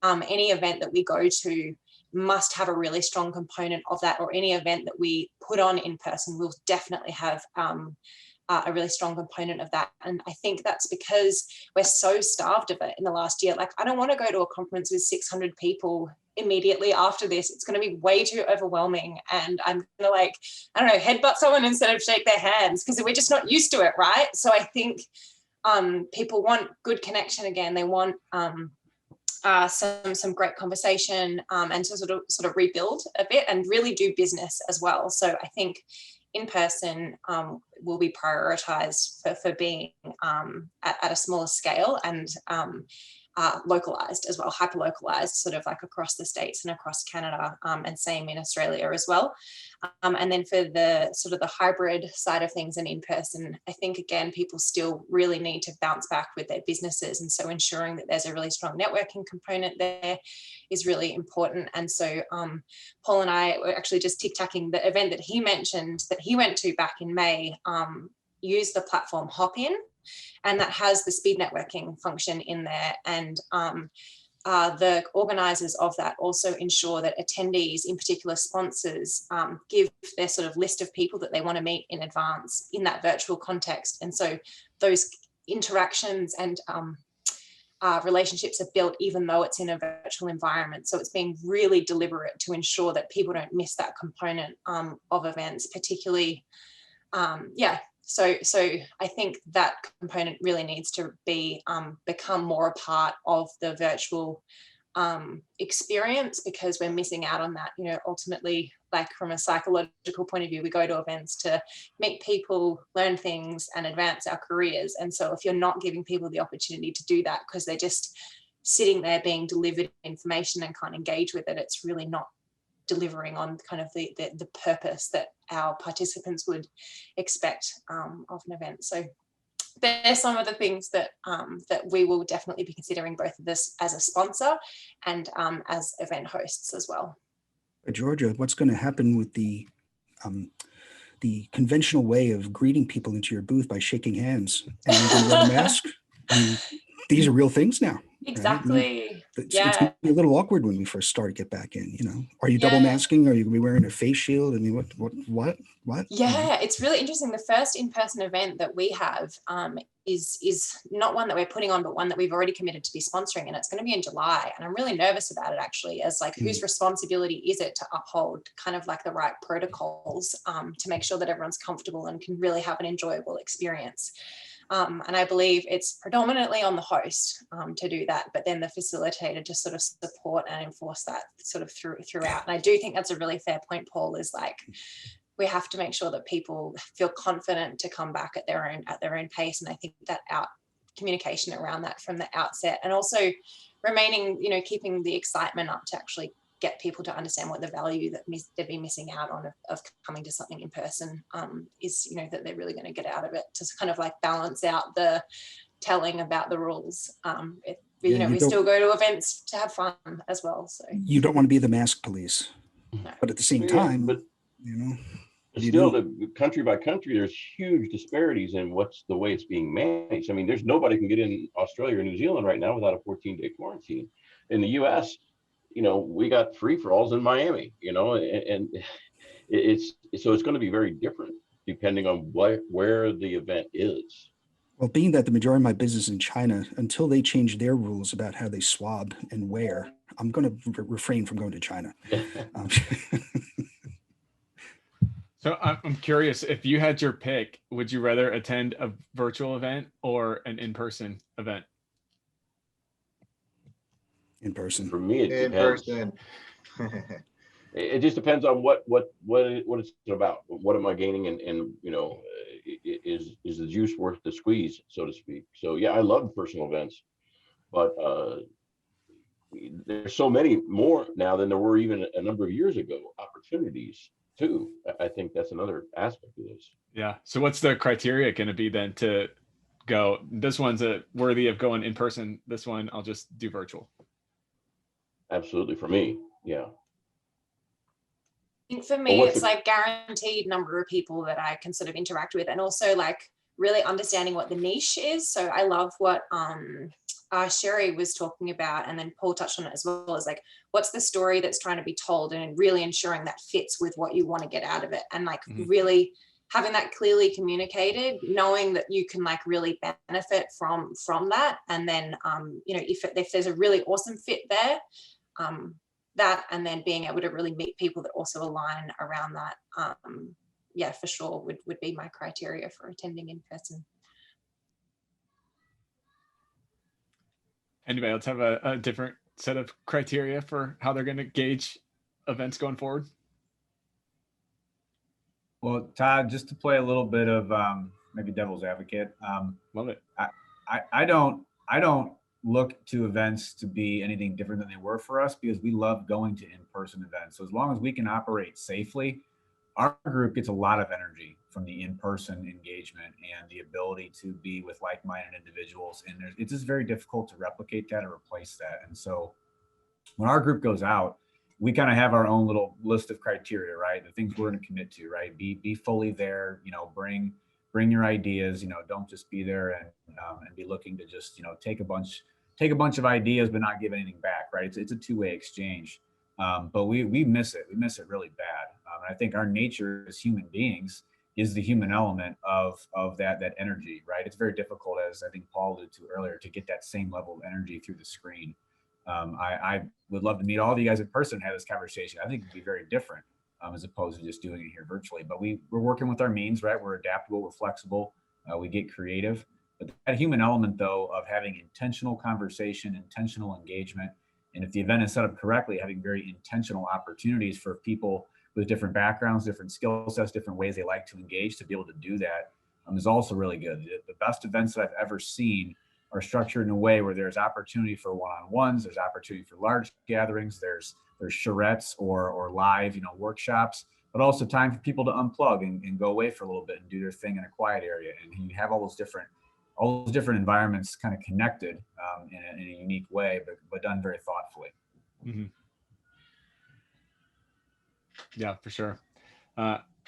any event that we go to must have a really strong component of that, or any event that we put on in person will definitely have a really strong component of that. And I think that's because we're so starved of it in the last year. Like, I don't want to go to a conference with 600 people immediately after this. It's going to be way too overwhelming. And I'm going to, like, I don't know, headbutt someone instead of shake their hands, because we're just not used to it, right? So I think people want good connection again. They want some great conversation and to sort of rebuild a bit and really do business as well. So I think in person will be prioritized for being at a smaller scale and localized as well, hyper localized, sort of like across the States and across Canada, and same in Australia as well. And then for the sort of the hybrid side of things and in person, I think again, people still really need to bounce back with their businesses. And so ensuring that there's a really strong networking component there is really important. And so Paul and I were actually just tic-tacking the event that he mentioned that he went to back in May, used the platform Hopin, and that has the speed networking function in there. And the organizers of that also ensure that attendees, in particular sponsors, give their sort of list of people that they want to meet in advance in that virtual context. And so those interactions and relationships are built even though it's in a virtual environment. So it's being really deliberate to ensure that people don't miss that component of events, particularly, So I think that component really needs to be become more a part of the virtual experience, because we're missing out on that. You know, ultimately, like from a psychological point of view, we go to events to meet people, learn things, and advance our careers. And so if you're not giving people the opportunity to do that because they're just sitting there being delivered information and can't engage with it, it's really not delivering on kind of the purpose that our participants would expect of an event. So there's some of the things that that we will definitely be considering, both of this as a sponsor and as event hosts as well. Georgia, what's going to happen with the the conventional way of greeting people into your booth by shaking hands and you're going to wear a mask. I mean, these are real things now. Exactly. Right? It's going to be a little awkward when we first start to get back in, you know. Are you double masking? Are you going to be wearing a face shield? I mean, what? Yeah, it's really interesting. The first in-person event that we have is not one that we're putting on, but one that we've already committed to be sponsoring, and it's going to be in July. And I'm really nervous about it, actually, as like whose responsibility is it to uphold kind of like the right protocols to make sure that everyone's comfortable and can really have an enjoyable experience. And I believe it's predominantly on the host to do that, but then the facilitator to sort of support and enforce that sort of throughout. And I do think that's a really fair point, Paul, is like, we have to make sure that people feel confident to come back at their own pace. And I think that communication around that from the outset, and also remaining, you know, keeping the excitement up to actually get people to understand what the value that they've been missing out on of coming to something in person is, you know, that they're really going to get out of it, to kind of like balance out the telling about the rules. You know, we still go to events to have fun as well. So you don't want to be the mask police, but at the same time, but you know, still, the country by country, there's huge disparities in what's the way it's being managed. I mean, there's nobody can get in Australia or New Zealand right now without a 14-day quarantine. In the U.S., you know, we got free-for-alls in Miami, you know, and it's going to be very different depending on where the event is. Well, being that the majority of my business is in China, until they change their rules about how they swab and where, I'm going to refrain from going to China. So I'm curious, if you had your pick, would you rather attend a virtual event or an in-person event? In person. For me, it In depends. person. It just depends on what it's about. What am I gaining, and you know, is the juice worth the squeeze, so to speak. So yeah, I love personal events, but there's so many more now than there were even a number of years ago. Opportunities too. I think that's another aspect of this. Yeah. So what's the criteria going to be then to go, this one's worthy of going in person, this one I'll just do virtual? Absolutely, for me, yeah. I think for me, it's like guaranteed number of people that I can sort of interact with, and also like really understanding what the niche is. So I love what Sheri was talking about, and then Paul touched on it as well, as like, what's the story that's trying to be told, and really ensuring that fits with what you want to get out of it, and like really having that clearly communicated, knowing that you can like really benefit from that. And then, you know, if there's a really awesome fit there, that, and then being able to really meet people that also align around that, yeah, for sure would be my criteria for attending in person. Anybody else have a different set of criteria for how they're going to gauge events going forward? Well, Todd, just to play a little bit of maybe devil's advocate. Love it. I don't look to events to be anything different than they were for us, because we love going to in-person events. So as long as we can operate safely, our group gets a lot of energy from the in-person engagement and the ability to be with like-minded individuals. And it's just very difficult to replicate that or replace that. And so when our group goes out, we kind of have our own little list of criteria, right? The things we're going to commit to, right? Be fully there, you know, bring your ideas, you know, don't just be there and be looking to just, you know, take a bunch of ideas but not give anything back, right? It's a two-way exchange. But we miss it. We miss it really bad. And I think our nature as human beings is the human element of that energy, right? It's very difficult, as I think Paul alluded to earlier, to get that same level of energy through the screen. I would love to meet all of you guys in person and have this conversation. I think it'd be very different as opposed to just doing it here virtually. But we're working with our means, right? We're adaptable, we're flexible, we get creative. But that human element, though, of having intentional conversation, intentional engagement, and if the event is set up correctly, having very intentional opportunities for people with different backgrounds, different skill sets, different ways they like to engage, to be able to do that is also really good. The best events that I've ever seen are structured in a way where there's opportunity for one-on-ones, there's opportunity for large gatherings, there's charrettes or live, you know, workshops, but also time for people to unplug and go away for a little bit and do their thing in a quiet area. And you have all those different environments kind of connected in a unique way, but done very thoughtfully. Mm-hmm. Yeah, for sure.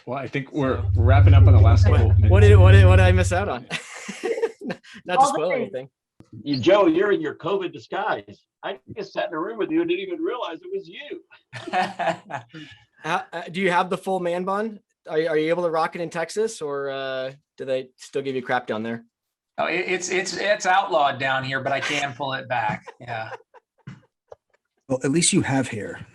Well, I think we're wrapping up on the last couple. What did I miss out on? Not to All the spoil things. anything. Joe, you're in your COVID disguise. I just sat in a room with you and didn't even realize it was you. Do you have the full man bun? Are you able to rock it in Texas, or do they still give you crap down there? Oh, it's outlawed down here, but I can pull it back. Yeah. Well, at least you have hair.